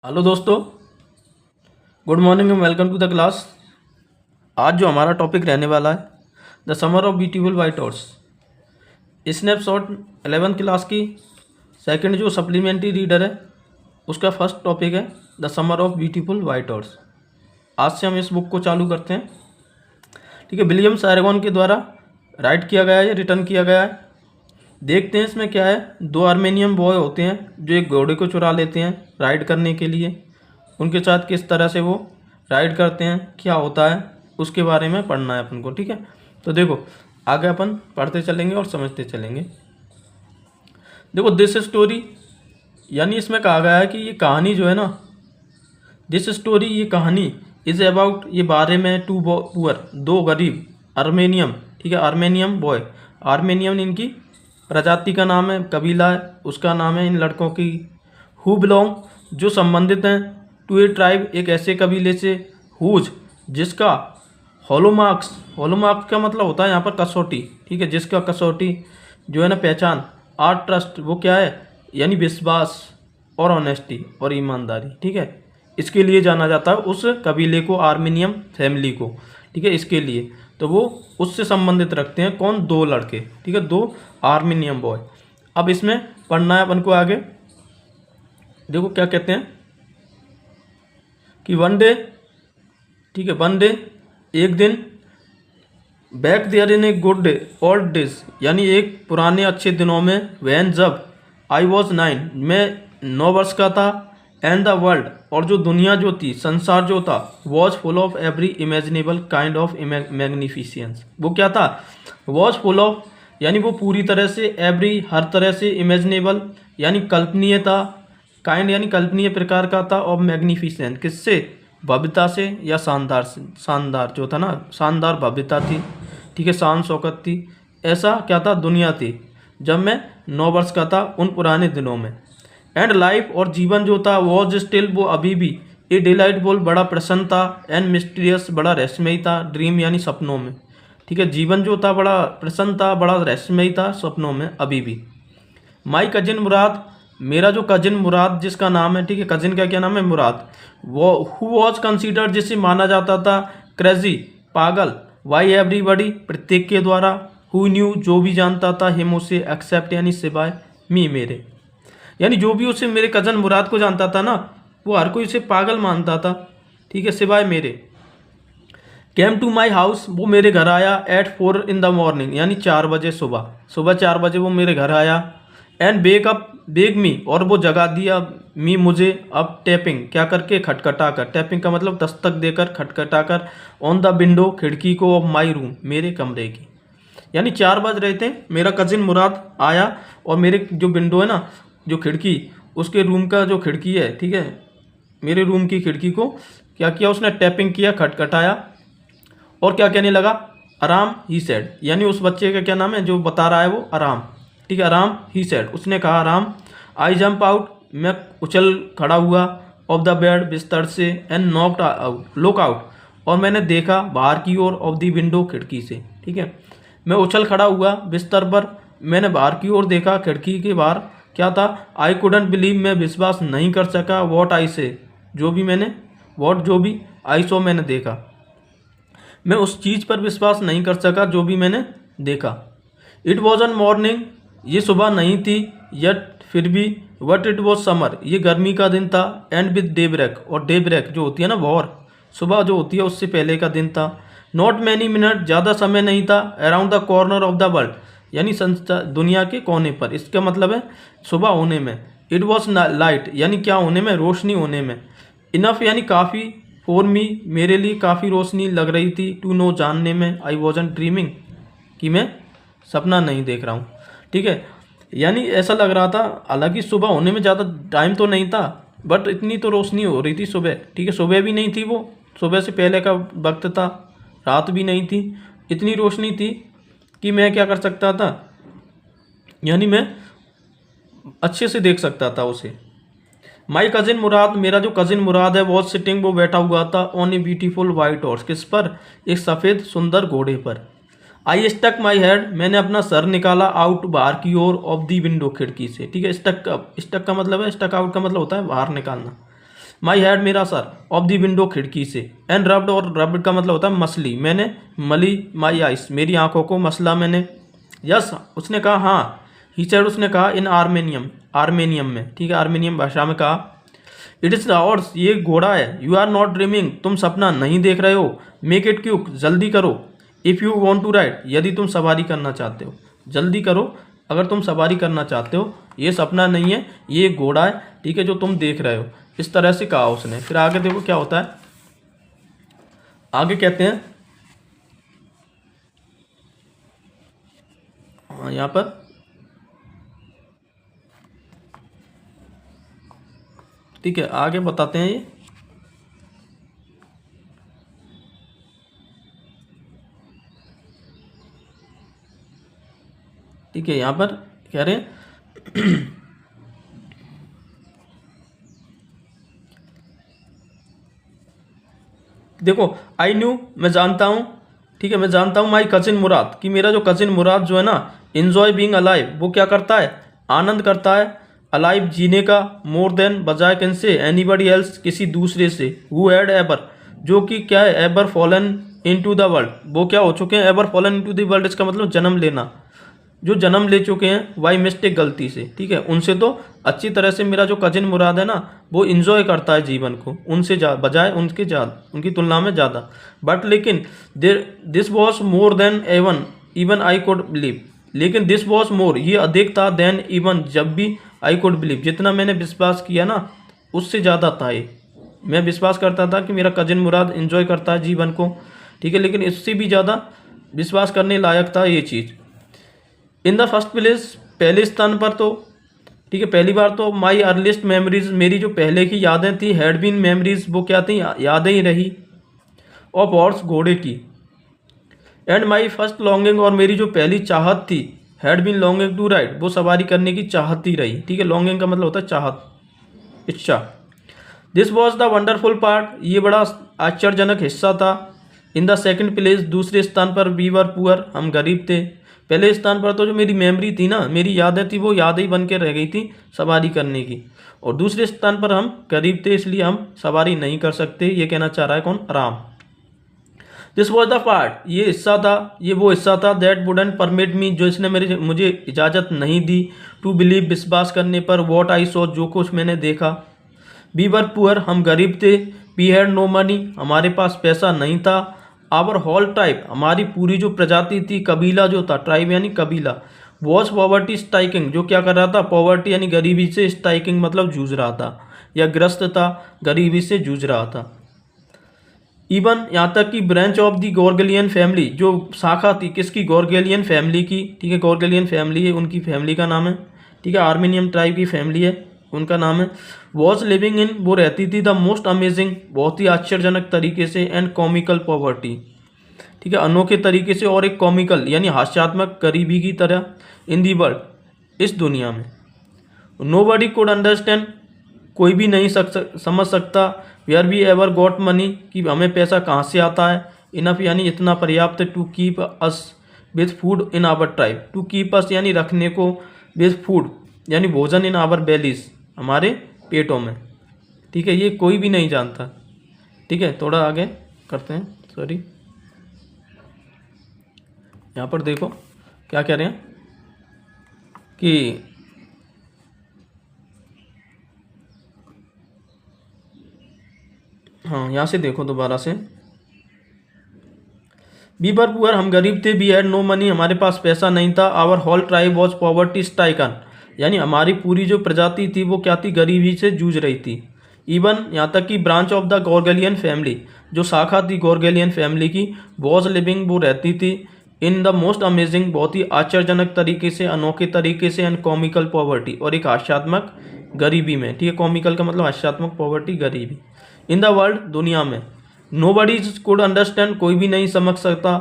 Hello दोस्तों, good morning and welcome to the class. आज जो हमारा टॉपिक रहने वाला है the summer of beautiful white horse snapshot 11th class की सेकंड जो सप्लीमेंट्री रीडर है उसका फर्स्ट टॉपिक है the summer of beautiful white horse. आज से हम इस बुक को चालू करते हैं। ठीक है, विलियम सैरेगन के द्वारा राइट किया गया है, रिटर्न किया गया है। देखते हैं इसमें क्या है। दो आर्मेनियन बॉय होते हैं जो एक घोड़े को चुरा लेते हैं राइड करने के लिए। उनके साथ किस तरह से वो राइड करते हैं, क्या होता है, उसके बारे में पढ़ना है अपन को। ठीक है, तो देखो आगे अपन पढ़ते चलेंगे और समझते चलेंगे। देखो दिस स्टोरी यानी इसमें कहा गया है कि ये कहानी जो है ना, दिस स्टोरी ये कहानी इज अबाउट, ये बारे में टू पुअर, दो गरीब आर्मेनियम। ठीक है, आर्मेनियम बॉय, आर्मेनियम इनकी प्रजाति का नाम है, कबीला है, उसका नाम है इन लड़कों की। हु बिलोंग, जो संबंधित हैं, टू ए ट्राइब, एक ऐसे कबीले से, हुज, जिसका, हॉलोमार्क्स, हॉलोमार्क्स का मतलब होता है यहाँ पर कसौटी। ठीक है, जिसका कसौटी जो है ना, पहचान, आर ट्रस्ट, वो क्या है यानी विश्वास, और ऑनेस्टी और ईमानदारी। ठीक है, इसके लिए जाना जाता है उस कबीले को, आर्मेनियम फैमिली को। ठीक है, इसके लिए तो वो उससे संबंधित रखते हैं कौन, दो लड़के। ठीक है, दो आर्मेनियम बॉय। अब इसमें पढ़ना है अपन को आगे। देखो क्या कहते हैं कि वन डे, ठीक है, वन डे, एक दिन, back there in a good day old days, यानी एक पुराने अच्छे दिनों में, वैन, जब, आई वॉज 9, मैं 9 वर्ष का था, एंड द वर्ल्ड, और जो दुनिया जो थी, संसार जो था, was full of every imaginable kind of magnificence, वो क्या था, वॉज फुल ऑफ यानी वो पूरी तरह से, एवरी हर तरह से, इमेजिनेबल यानी कल्पनीय था, काइंड यानी कल्पनीय प्रकार का था, और मैग्निफिसेंट किससे, भव्यता से या शानदार से, शानदार जो था ना, शानदार भव्यता थी। ठीक है, शान शौकत थी, ऐसा क्या था, दुनिया थी जब मैं 9 वर्ष का था, उन पुराने दिनों में। एंड लाइफ, और जीवन जो था, वॉज स्टिल, वो अभी भी, ए डिलाइटफुल, बड़ा प्रसन्न था, एंड मिस्टीरियस, बड़ा रहस्यमयी था, ड्रीम यानी सपनों में। ठीक है, जीवन जो था बड़ा प्रसन्न था, बड़ा रहस्यमयी था, सपनों में अभी भी। माई कजिन मुराद, मेरा जो कजिन मुराद जिसका नाम है, ठीक है, कजिन का क्या नाम है, मुराद, वो हु वॉज कंसीडर्ड, जिसे माना जाता था, क्रेजी, पागल, वाई एवरीबडी, प्रत्येक के द्वारा, हु न्यू, जो भी जानता था, हिम, उसे, एक्सेप्ट यानी सिवाय, मी, मेरे, यानी जो भी उसे, मेरे कजन मुराद को जानता था ना, वो हर कोई उसे पागल मानता था। ठीक है, सिवाय मेरे। केम टू माई हाउस, वो मेरे घर आया, एट 4 इन द मॉर्निंग, यानी 4 बजे सुबह, सुबह 4 बजे वो मेरे घर आया। एंड बेक अप, बेक मी, और वो जगा दिया, मी, मुझे, अब टैपिंग, क्या करके, खटखटा कर, टैपिंग का मतलब दस्तक देकर, खटखटा कर, ऑन द विंडो, खिड़की को, ऑफ माई रूम, मेरे कमरे की, यानी 4 बज रहे थे, मेरा कजिन मुराद आया, और मेरे जो विंडो है ना, जो खिड़की, उसके रूम का जो खिड़की है, ठीक है, मेरे रूम की खिड़की को क्या किया उसने, टैपिंग किया, खटखटाया, और क्या कहने लगा, आराम, ही सेड, यानी उस बच्चे का क्या नाम है जो बता रहा है, वो आराम। ठीक है, आराम, ही सेड, उसने कहा आराम। आई जंप आउट, मैं उछल खड़ा हुआ, ऑफ द बेड, बिस्तर से, and knocked out, look out, और मैंने देखा बाहर की ओर, ऑफ द विंडो, खिड़की से। ठीक है, मैं उछल खड़ा हुआ बिस्तर पर, मैंने बाहर की ओर देखा, खिड़की के बाहर क्या था, आई कुडंट बिलीव, मैं विश्वास नहीं कर सका, वॉट आई से, जो भी मैंने, वॉट जो भी, आई सो, मैंने देखा, मैं उस चीज़ पर विश्वास नहीं कर सका जो भी मैंने देखा। इट वॉज एन मॉर्निंग, ये सुबह नहीं थी, यट, फिर भी, वट इट वॉज समर, ये गर्मी का दिन था, एंड विद डे ब्रेक, और डे ब्रेक जो होती है ना, भोर, सुबह जो होती है उससे पहले का दिन था। नॉट मैनी मिनट, ज़्यादा समय नहीं था, around the corner of the world, यानी दुनिया के कोने पर, इसका मतलब है सुबह होने में। इट वॉज लाइट, यानी क्या होने में, रोशनी होने में। इनफ यानी काफ़ी, फॉर मी, मेरे लिए काफ़ी रोशनी लग रही थी, टू नो, जानने में, आई वॉजंट ड्रीमिंग, कि मैं सपना नहीं देख रहा हूँ। ठीक है, यानी ऐसा लग रहा था, हालांकि सुबह होने में ज़्यादा टाइम तो नहीं था, बट इतनी तो रोशनी हो रही थी सुबह। ठीक है, सुबह भी नहीं थी, वो सुबह से पहले का वक्त था, रात भी नहीं थी, इतनी रोशनी थी कि मैं क्या कर सकता था, यानी मैं अच्छे से देख सकता था उसे। माई कजिन मुराद, मेरा जो कजिन मुराद है, वॉज सिटिंग, वो बैठा हुआ था, on a beautiful white horse, किस पर, एक सफ़ेद सुंदर घोड़े पर। आई स्टक माई हेड, मैंने अपना सर निकाला, आउट, बाहर की ओर, ऑफ दी विंडो, खिड़की से। ठीक है, स्टक का मतलब है, स्टक आउट का मतलब होता है बाहर निकालना। माई हैड मेरा सर, ऑफ द विंडो खिड़की से, एंड रब्ड, और रब्ड का मतलब होता है मसली, मैंने मली माई आइस, मेरी आंखों को मसला मैंने। यस उसने कहा, हाँ। ही सेड उसने कहा, इन आर्मेनियम, आर्मेनियम में, ठीक है, आर्मेनियम भाषा में कहा। इट इज़ द हॉर्स, ये घोड़ा है। यू आर नॉट ड्रीमिंग, तुम सपना नहीं देख रहे हो। मेक इट क्विक, जल्दी करो। If you want to ride, यदि तुम सवारी करना चाहते हो, जल्दी करो अगर तुम सवारी करना चाहते हो, ये सपना नहीं है, ये एक घोड़ा है, ठीक है, जो तुम देख रहे हो। इस तरह से कहा उसने। फिर आगे देखो क्या होता है, आगे कहते हैं, यहाँ पर ठीक है, आगे बताते हैं ये। ठीक है, यहाँ पर कह रहे हैं देखो, आई न्यू, मैं जानता हूँ, ठीक है, मैं जानता हूँ, माई कजिन मुराद, कि मेरा जो कजिन मुराद जो है ना, इन्जॉय बीइंग अलाइव, वो क्या करता है, आनंद करता है अलाइव, जीने का, मोर देन, बजाय किन से, एनीबडी एल्स, किसी दूसरे से, हु हैड एवर, जो कि क्या है, ever fallen into the world, वो क्या हो चुके हैं, ever fallen into the world, इसका मतलब जन्म लेना, जो जन्म ले चुके हैं वाई मिस्टेक, गलती से, ठीक है, उनसे तो अच्छी तरह से मेरा जो कजिन मुराद है ना, वो इन्जॉय करता है जीवन को, उनसे बजाय उनके ज़्यादा, उनकी तुलना में ज़्यादा। बट लेकिन this was more than even I could believe, लेकिन दिस वॉज मोर, ये अधिक था, देन इवन, जब भी, आई कुड बिलीव, जितना मैंने विश्वास किया ना, उससे ज़्यादा था ये। मैं विश्वास करता था कि मेरा कजिन मुराद इन्जॉय करता है जीवन को, ठीक है, लेकिन इससे भी ज़्यादा विश्वास करने लायक था ये चीज़। इन द फर्स्ट प्लेस, पहले स्थान पर तो, ठीक है, पहली बार तो माई अर्लीस्ट मेमोरीज, मेरी जो पहले की यादें थी, हैड बीन मेमोरीज, वो क्या थी, यादें ही रही, ऑफ हॉर्स, घोड़े की। एंड माई फर्स्ट लॉन्गिंग, और मेरी जो पहली चाहत थी, had been longing to ride, वो सवारी करने की चाहत ही रही, ठीक है, लॉन्गिंग का मतलब होता है चाहत, इच्छा। This was the wonderful part, ये बड़ा आश्चर्यजनक हिस्सा था। इन द सेकेंड प्लेस, दूसरे स्थान पर, वी वर पुअर, हम गरीब थे। पहले स्थान पर तो जो मेरी मेमोरी थी ना, मेरी यादें थी, वो यादें ही बन के रह गई थी सवारी करने की, और दूसरे स्थान पर हम गरीब थे, इसलिए हम सवारी नहीं कर सकते। ये कहना चाह रहा है कौन, Ram. This was the part, ये हिस्सा था, ये वो हिस्सा था, दैट वुडंट परमिट मी, जो इसने मुझे इजाज़त नहीं दी, टू बिलीव, विश्वास करने पर, वॉट आई सॉ, जो कुछ मैंने देखा। वी वर पुअर, हम गरीब थे। वी हैड नो मनी, हमारे पास पैसा नहीं था। आवर होल ट्राइब, हमारी पूरी जो प्रजाति थी, कबीला जो था, ट्राइब यानी कबीला, वॉज पॉवर्टी स्ट्राइकिंग, जो क्या कर रहा था, पॉवर्टी यानी गरीबी से, स्ट्राइकिंग मतलब जूझ रहा था, या ग्रस्त था, गरीबी से जूझ रहा था। इवन, यहाँ तक कि ब्रांच ऑफ दी गॉर्गेलियन फैमिली, जो शाखा थी किसकी, गॉर्गेलियन फैमिली की, ठीक है, गॉर्गेलियन फैमिली है, उनकी फैमिली का नाम है, ठीक है, आर्मेनियन ट्राइब की फैमिली है, उनका नाम है। वॉज लिविंग इन, वो रहती थी, द मोस्ट अमेजिंग, बहुत ही आश्चर्यजनक तरीके से, एंड कॉमिकल पॉवर्टी, ठीक है, अनोखे तरीके से, और एक कॉमिकल यानी हास्यात्मक गरीबी की तरह, इन दी वर्ल्ड, इस दुनिया में। नो बडी कुड अंडरस्टैंड, कोई भी नहीं समझ सकता, where we ever got money, कि हमें पैसा कहाँ से आता है, इनफ यानी इतना पर्याप्त, to keep us with food in our tribe, to keep us यानी रखने को, विथ फूड यानी भोजन, इन आवर बेलीज, हमारे पेटों में, ठीक है, ये कोई भी नहीं जानता, ठीक है। थोड़ा आगे करते हैं, सॉरी, यहाँ पर देखो क्या कह रहे हैं कि हाँ, यहाँ से देखो दोबारा से, वी वर पुअर, हम गरीब थे। वी हैड नो मनी, हमारे पास पैसा नहीं था। Our whole tribe was poverty stricken, यानी हमारी पूरी जो प्रजाति थी वो क्या थी, गरीबी से जूझ रही थी। इवन, यहाँ तक कि ब्रांच ऑफ द गॉर्गेलियन फैमिली, जो शाखा थी गॉर्गेलियन फैमिली की, वॉज लिविंग, वो रहती थी, इन द मोस्ट अमेजिंग, बहुत ही आश्चर्यजनक तरीके से, अनोखे तरीके से, एंड कॉमिकल पॉवर्टी, और एक हास्यात्मक गरीबी में, ठीक है, कॉमिकल का मतलब हास्यात्मक, पॉवर्टी गरीबी, इन द वर्ल्ड, दुनिया में। नो बडी कुड अंडरस्टैंड, कोई भी नहीं समझ सकता,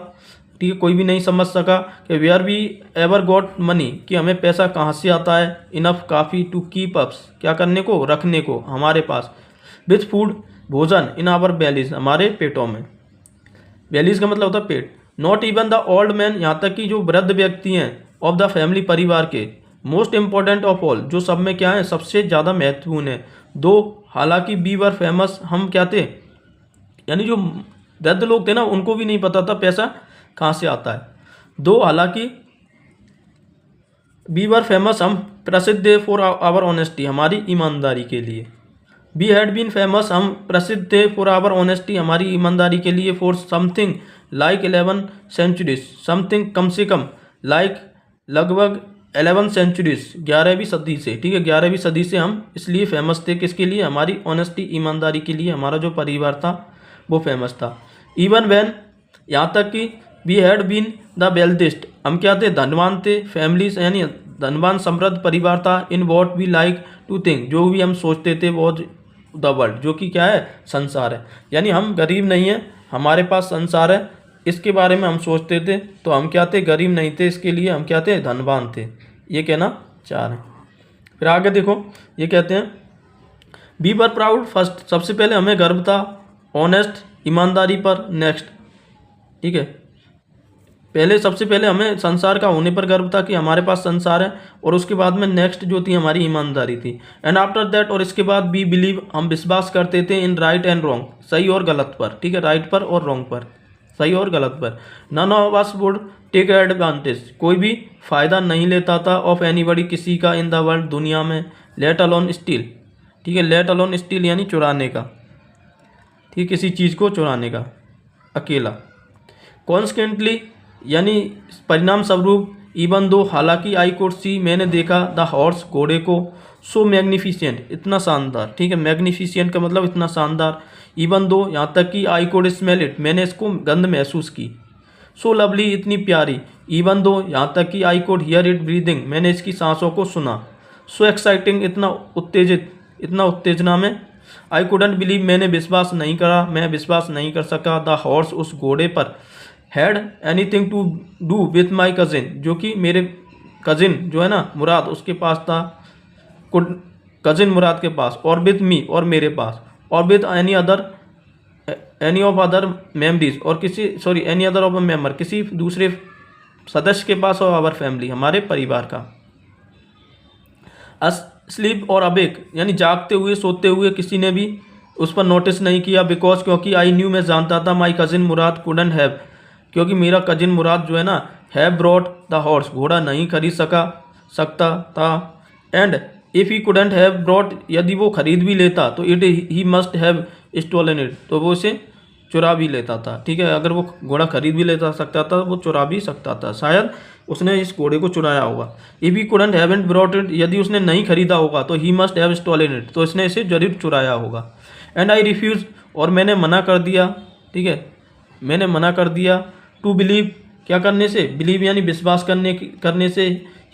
ठीक है, कोई भी नहीं समझ सका कि where we ever got money, कि हमें पैसा कहाँ से आता है, इनफ, काफ़ी, टू कीप अप्स, क्या करने को, रखने को, हमारे पास, विथ फूड, भोजन, इन आवर बेलीज, हमारे पेटों में। बेलीज का मतलब होता है पेट। Not even the old man, यहाँ तक कि जो वृद्ध व्यक्ति हैं, ऑफ द फैमिली, परिवार के, मोस्ट इंपॉर्टेंट ऑफ ऑल, जो सब में क्या है, सबसे ज़्यादा महत्वपूर्ण है, दो हालांकि बी वर फेमस, हम क्या थे, यानी जो वृद्ध लोग थे ना उनको भी नहीं पता था पैसा कहाँ से आता है। दो हालांकि बी वर फेमस, हम प्रसिद्ध थे फॉर आवर ऑनेस्टी, हमारी ईमानदारी के लिए। बी हैड बीन फेमस, हम प्रसिद्ध थे फॉर आवर ऑनेस्टी, हमारी ईमानदारी के लिए। For something like 11 centuries, something कम से कम, लाइक लगभग 11 सेंचुरीज 11वीं सदी से, ठीक है 11वीं सदी से हम इसलिए फेमस थे, किसके लिए, हमारी ऑनेस्टी ईमानदारी के लिए, हमारा जो परिवार था वो फेमस था। इवन वैन, यहाँ तक कि वी हैड बीन द वेल्थेस्ट, हम क्या थे, धनवान थे, फैमिलीज यानी धनवान समृद्ध परिवार था। In what we like to think, जो भी हम सोचते थे वो द वर्ल्ड, जो कि क्या है, संसार है। यानी हम गरीब नहीं हैं, हमारे पास संसार है, इसके बारे में हम सोचते थे, तो हम क्या थे, गरीब नहीं थे, इसके लिए हम क्या थे, धनवान थे। ये कहना चाह रहे हैं। फिर आगे देखो, ये कहते हैं बी वर प्राउड फर्स्ट, सबसे पहले हमें गर्व था, ऑनेस्ट ईमानदारी पर, नेक्स्ट, ठीक है, पहले सबसे पहले हमें संसार का होने पर गर्व था कि हमारे पास संसार है, और उसके बाद में नेक्स्ट जो थी हमारी ईमानदारी थी। एंड आफ्टर दैट, और इसके बाद बी बिलीव, हम विश्वास करते थे, इन राइट एंड रॉन्ग, सही और गलत पर, ठीक है, राइट पर और रॉन्ग पर, सही और गलत पर। None of us would take advantage, कोई भी फायदा नहीं लेता था, ऑफ एनीबडी, किसी का, इन द वर्ल्ड, दुनिया में, लेट अलोन स्टील, ठीक है, लेट अलोन स्टील यानी चुराने का, ठीक, किसी चीज़ को चुराने का, अकेला। कॉन्स्टेंटली यानी परिणाम स्वरूप, इवन दो, हालांकि, आई कुड सी, मैंने देखा, द हॉर्स, घोड़े को, सो मैग्निफिसेंट, इतना शानदार, ठीक है, मैग्निफिसेंट का मतलब इतना शानदार। इवन दो, यहाँ तक कि आई कुड स्मेल इट, मैंने इसको गंध महसूस की। सो लवली, इतनी प्यारी। इवन दो, यहाँ तक कि I could hear it breathing, मैंने इसकी सांसों को सुना। सो एक्साइटिंग, इतना उत्तेजित, इतना उत्तेजना में। आई कुडंट बिलीव, मैंने विश्वास नहीं करा, मैं विश्वास नहीं कर सका। द हॉर्स, उस घोड़े पर, had anything to do with my cousin, जो कि मेरे कजिन जो है ना मुराद, उसके पास था, कजिन मुराद के पास, और विथ मी, और मेरे पास, और with any other, any of other memories, और किसी, sorry, any other of a member, किसी दूसरे सदस्य के पास, और आवर फैमिली, हमारे परिवार का। स्लीप और अवेक यानी जागते हुए, सोते हुए, किसी ने भी उस पर नोटिस नहीं किया। बिकॉज, क्योंकि, आई न्यू, मैं जानता था, माई कजिन मुराद कुडंट हैव, क्योंकि मेरा कजिन मुराद जो है ना, हैव ब्रॉट द हॉर्स, घोड़ा नहीं खरीद सकता था। And if he couldn't have brought, यदि वो खरीद भी लेता तो it he must have stolen it, तो वो उसे चुरा भी लेता था, ठीक है, अगर वो घोड़ा खरीद भी लेता सकता था, वो चुरा भी सकता था, शायद उसने इस घोड़े को चुराया होगा। If he couldn't haven't brought it, यदि उसने नहीं खरीदा होगा तो he must have stolen it, तो इसने इसे जरूर चुराया होगा। एंड आई रिफ्यूज़, और मैंने मना कर दिया, ठीक है, मैंने मना कर दिया, टू बिलीव, क्या करने से, बिलीव यानी विश्वास करने से,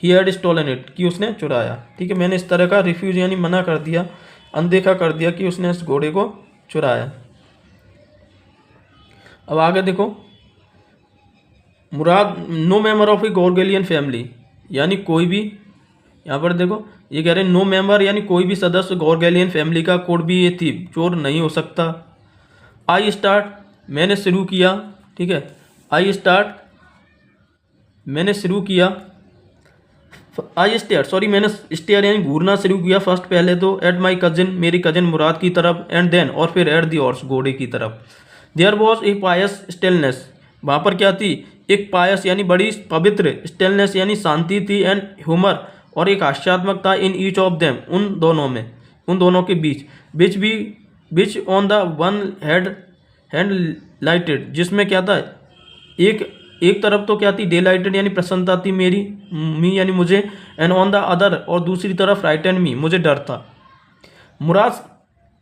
ही हैड स्टोलन इट, कि उसने चुराया, ठीक है, मैंने इस तरह का रिफ्यूज यानी मना कर दिया, अनदेखा कर दिया कि उसने इस घोड़े को चुराया। अब आगे देखो, Mourad, no member of a Garoghlanian family, यानी कोई भी, यहाँ पर देखो ये कह रहे हैं नो मेंबर यानी कोई भी सदस्य गोरगेलियन फैमिली का, कोड भी ये थी, चोर नहीं हो सकता। आई स्टार्ट, मैंने शुरू किया, ठीक है, आई स्टार्ट, मैंने शुरू किया, आई स्टेयर, सॉरी, मैंने स्टेयर यानी घूरना शुरू किया, फर्स्ट पहले तो, एट माई कजिन, मेरी कजिन मुराद की तरफ, एंड देन, और फिर एट दी हॉर्स, घोड़े की तरफ। There was a pious stillness, वहाँ पर क्या थी, एक पायस यानी बड़ी पवित्र, स्टिलनेस यानी शांति थी, एंड ह्यूमर, और एक हास्यात्मक था, इन ईच ऑफ देम, उन दोनों में, उन दोनों के बीच, which on the one hand lighted, जिसमें क्या था, एक तरफ तो क्या थी, डे लाइटेड यानी प्रसन्नता थी मेरी, मी यानी मुझे, एंड ऑन द अदर, और दूसरी तरफ राइट एंड मी, मुझे डर था। मुराद,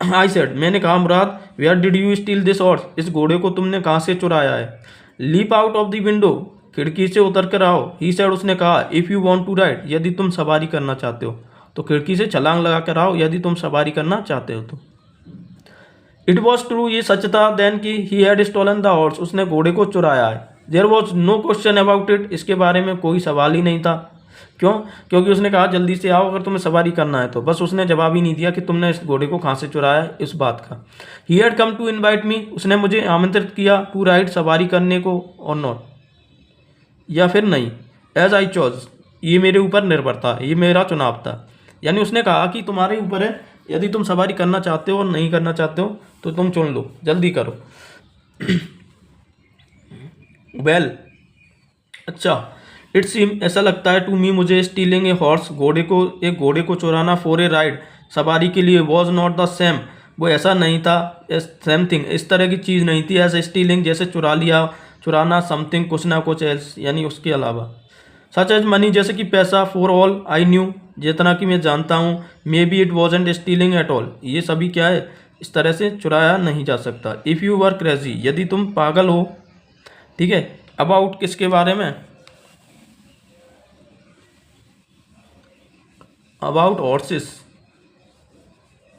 आई सेड, मैंने कहा, Mourad, where did you steal this horse, इस घोड़े को तुमने कहाँ से चुराया है। Leap out of the window, खिड़की से उतर कर आओ। ही सेड, उसने कहा, if you want to ride, यदि तुम सवारी करना चाहते हो तो खिड़की से छलांग लगा कर आओ, यदि तुम सवारी करना चाहते हो तो। इट वॉज ट्रू, ये सच था, देन कि he had stolen the horse, उसने घोड़े को चुराया है। There was no question about it, इसके बारे में कोई सवाल ही नहीं था। क्यों, क्योंकि उसने कहा जल्दी से आओ अगर तुम्हें सवारी करना है तो, बस उसने जवाब ही नहीं दिया कि तुमने इस घोड़े को कहाँ से चुराया है, इस बात का। He had come to invite me, उसने मुझे आमंत्रित किया, टू राइड, सवारी करने को, और नॉट, या फिर नहीं, एज आई चॉज, ये मेरे ऊपर निर्भर था, ये मेरा चुनाव था। यानी उसने कहा कि तुम्हारे ऊपर है, यदि तुम सवारी करना चाहते हो और नहीं करना चाहते हो तो तुम चुन लो, जल्दी करो। वेल, अच्छा, इट सीम, ऐसा लगता है, टू मी, मुझे, स्टीलिंग ए हॉर्स, एक घोड़े को चुराना, फॉर ए राइड, सवारी के लिए, वॉज नॉट द सेम, वो ऐसा नहीं था, सेम थिंग, इस तरह की चीज़ नहीं थी, एज स्टीलिंग, जैसे चुराना, समथिंग, कुछ ना कुछ एल्स, यानी उसके अलावा, सच एज मनी, जैसे कि पैसा, फॉर ऑल आई न्यू, जितना कि मैं जानता हूँ, may be it wasn't stealing at all, ये सभी क्या है, इस तरह से चुराया नहीं जा सकता। इफ़ यू वर क्रेजी, यदि तुम पागल हो, ठीक है, अबाउट, किसके बारे में, अबाउट हॉर्सेस,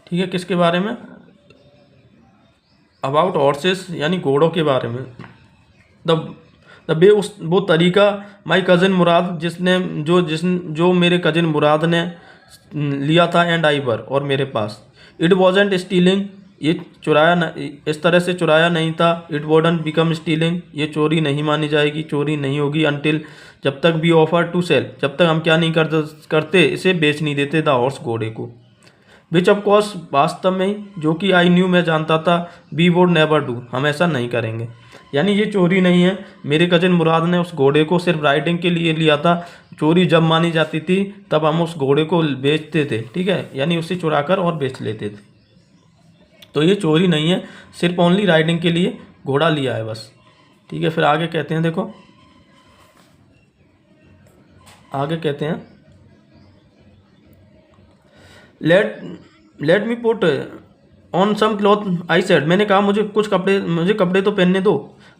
ठीक है, किसके बारे में, अबाउट हॉर्सेस यानी घोड़ों के बारे में, द द वे, उस वो तरीका, माई कज़न मुराद, जो मेरे कज़न मुराद ने लिया था, एंड आई वर, और मेरे पास, इट वॉजेंट स्टीलिंग, ये चुराया न, इस तरह से चुराया नहीं था, इट वोडंट बिकम स्टीलिंग, ये चोरी नहीं मानी जाएगी, चोरी नहीं होगी, अनटिल, जब तक भी ऑफर टू सेल, जब तक हम क्या नहीं करते, इसे बेच नहीं देते, द हॉर्स, घोड़े को, विच ऑफ कोर्स, वास्तव में, जो कि आई न्यू, मैं जानता था, वी वुड नेवर डू, हम ऐसा नहीं करेंगे, यानी ये चोरी नहीं है, मेरे कज़न मुराद ने उस घोड़े को सिर्फ राइडिंग के लिए लिया था, चोरी जब मानी जाती थी तब हम उस घोड़े को बेचते थे, ठीक है, यानी उसे चुराकर और बेच लेते थे, तो ये चोरी नहीं है, सिर्फ ओनली राइडिंग के लिए घोड़ा लिया है बस, ठीक है। फिर आगे कहते हैं, देखो आगे कहते हैं, let me put on some cloth, I said, मैंने कहा मुझे कपड़े तो पहनने दो,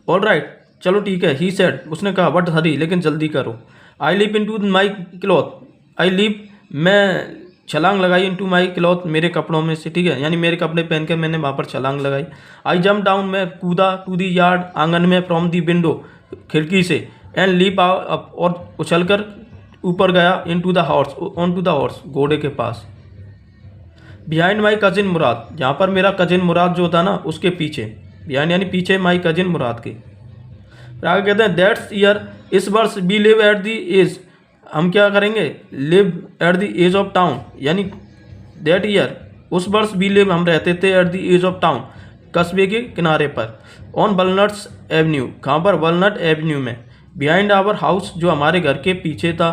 ऑल राइट, चलो ठीक है, ही सेड, उसने कहा, बट हरी, लेकिन जल्दी करो, I leap into my cloth, I leap, मैं छलांग लगाई, इन टू माई क्लॉथ, मेरे कपड़ों में से, ठीक है, यानी मेरे कपड़े पहन के मैंने वहाँ पर छलांग लगाई, आई जम्प डाउन, मैं कूदा, टू दी यार्ड, आंगन में, फ्रॉम दी विंडो, खिड़की से, एंड लीप अप, और उछलकर ऊपर गया, इन to the horse, onto the horse, घोड़े के पास, बिहाइंड माई कजिन मुराद, जहाँ पर मेरा कजिन मुराद जो था ना, उसके पीछे, बिहाइंड यानी पीछे, माई कजिन मुराद के, फिर आगे कहते हैं, दैट्स ईयर, इस वर्ष, we live at the edge, हम क्या करेंगे, live at the edge of town, यानी दैट ईयर, उस वर्ष, वी लिव, हम रहते थे, at the edge of town, कस्बे के किनारे पर, ऑन वॉलनट्स एवेन्यू, कहाँ पर, वॉलनट एवेन्यू में, बिहाइंड आवर हाउस, जो हमारे घर के पीछे था,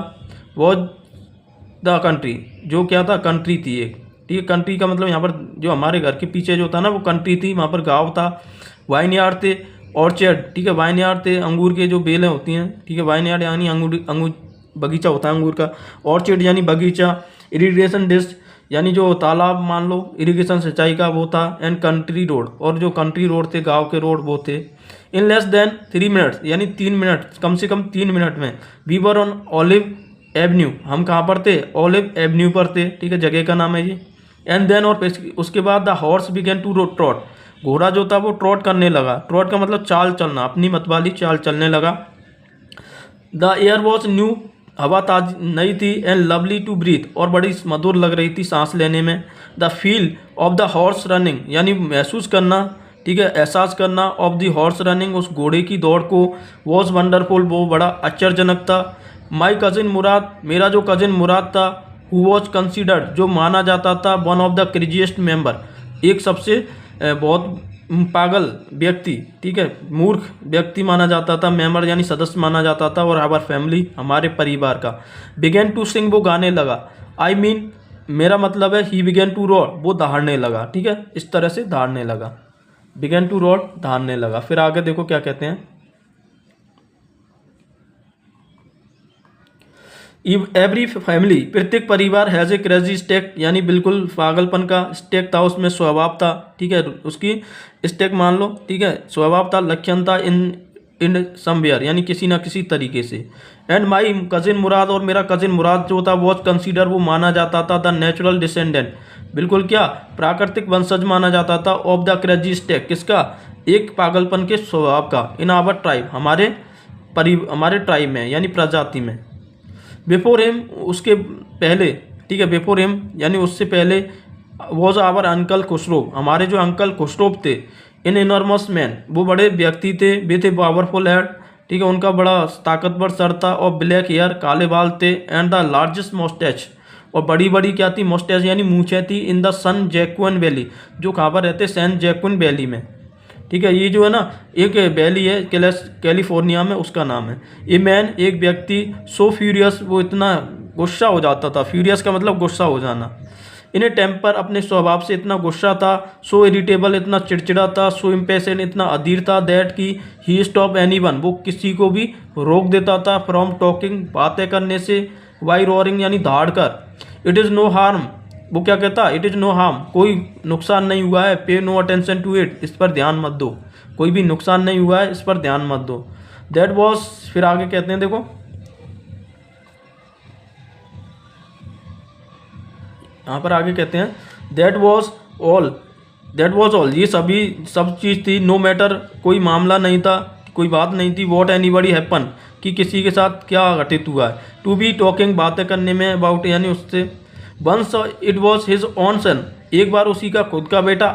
वो द कंट्री, जो क्या था, कंट्री थी एक, ठीक है, कंट्री का मतलब यहाँ पर जो हमारे घर के पीछे जो था ना, वो कंट्री थी, वहाँ पर गाँव था, वाइनयार्ड थे, ऑर्चर्ड, ठीक है, वाइनयार्ड थे, अंगूर के जो बेलें होती हैं, ठीक है, वाइनयार्ड यानी अंगूर बगीचा होता है अंगूर का, ऑर्चर्ड यानी बगीचा, इरिगेशन डिस्ट्रिक्ट यानी जो तालाब मान लो, इरिगेशन सिंचाई का वो था, एंड कंट्री रोड, और जो कंट्री रोड थे, गांव के रोड, वो थे, इन लेस देन 3 मिनट्स, यानी 3 मिनट, कम से कम 3 मिनट में, we were on olive avenue, हम कहाँ पर थे, ऑलिव एवेन्यू पर थे, ठीक है, जगह का नाम है ये, एंड देन, और उसके बाद, the horse began to trot, घोड़ा जो था वो ट्रॉट करने लगा, ट्रॉट का मतलब चाल चलना, अपनी मतवाली चाल चलने लगा, द एयर वॉज न्यू, हवा ताज नई थी, एंड लवली टू ब्रीथ, और बड़ी मधुर लग रही थी सांस लेने में, the feel of the horse running, यानी महसूस करना, ठीक है, एहसास करना, ऑफ द हॉर्स रनिंग, उस घोड़े की दौड़ को, वॉज वंडरफुल, वो बड़ा आश्चर्यजनक था, माई कजिन मुराद, मेरा जो कजिन मुराद था, हु वॉज कंसिडर्ड, जो माना जाता था, one of the craziest member, एक सबसे बहुत पागल व्यक्ति, ठीक है, मूर्ख व्यक्ति माना जाता था, मेंबर यानी सदस्य माना जाता था, और आवर फैमिली, हमारे परिवार का, बिगेन टू सिंग, वो गाने लगा, आई मीन, मेरा मतलब है, ही बिगेन टू रोर, वो दहाड़ने लगा, ठीक है, इस तरह से दहाड़ने लगा, बिगेन टू रोर, दहाड़ने लगा। फिर आगे देखो क्या कहते हैं, एवरी फैमिली, प्रत्येक परिवार, हैज़ ए क्रेजी स्टेक, यानी बिल्कुल पागलपन का स्टेक था, उसमें स्वभाव था, ठीक है, उसकी स्टेक मान लो, ठीक है, स्वभाव था, लक्षण था, इन समवेयर, यानी किसी ना किसी तरीके से, एंड माई कजिन मुराद, और मेरा कजिन मुराद जो था, वॉज कंसीडर, वो माना जाता था, द नेचुरल डिसेंडेंट, बिल्कुल क्या, प्राकृतिक वंशज माना जाता था, ऑफ द क्रेजी स्टेक, किसका, एक पागलपन के स्वभाव का, इन आवर ट्राइब, हमारे ट्राइब में, यानी प्रजाति में, बिफोर हिम, उसके पहले, ठीक है, बिफोर हिम यानी उससे पहले, वॉज आवर अंकल खुसरो, हमारे जो अंकल खुसरो थे, इन इनॉर्मस मैन, वो बड़े व्यक्ति थे, विथ ए पावरफुल हेड, ठीक है, उनका बड़ा ताकतवर सर था, और ब्लैक हेयर, काले बाल थे, एंड द लार्जेस्ट मोस्टैच, और बड़ी बड़ी क्या थी, मोस्टेस यानी मूछें थी, इन द सन जैक्वन वैली, जो कहाँ पर रहते, सैन जैक्वन वैली में। ठीक है, ये जो है ना एक वैली है कैलिफोर्निया में, उसका नाम है। ए मैन, एक व्यक्ति, सो फ्यूरियस, वो इतना गुस्सा हो जाता था, फ्यूरियस का मतलब गुस्सा हो जाना, इन्हें टेम्पर, अपने स्वभाव से इतना गुस्सा था, सो इरिटेबल, इतना चिड़चिड़ा था, सो इम्पेशेंट, इतना अधीर था, दैट की ही स्टॉप एनीवन, वो किसी को भी रोक देता था, फ्रॉम टॉकिंग, बातें करने से, वाई रोअरिंग यानी धाड़ कर, इट इज़ नो हार्म, वो क्या कहता, इट इज़ नो हार्म, कोई नुकसान नहीं हुआ है, पे नो अटेंशन टू इट, इस पर ध्यान मत दो, कोई भी नुकसान नहीं हुआ है, इस पर ध्यान मत दो। दैट वॉज, फिर आगे कहते हैं, देखो यहाँ पर आगे कहते हैं, that was all, that was all, ये सब चीज़ थी, नो मैटर, कोई मामला नहीं था, कोई बात नहीं थी, वॉट एनीबडी हैपन, कि किसी के साथ क्या घटित हुआ है, टू बी टॉकिंग, बातें करने में, अबाउट यानी उससे, once it was his on son, एक बार उसी का खुद का बेटा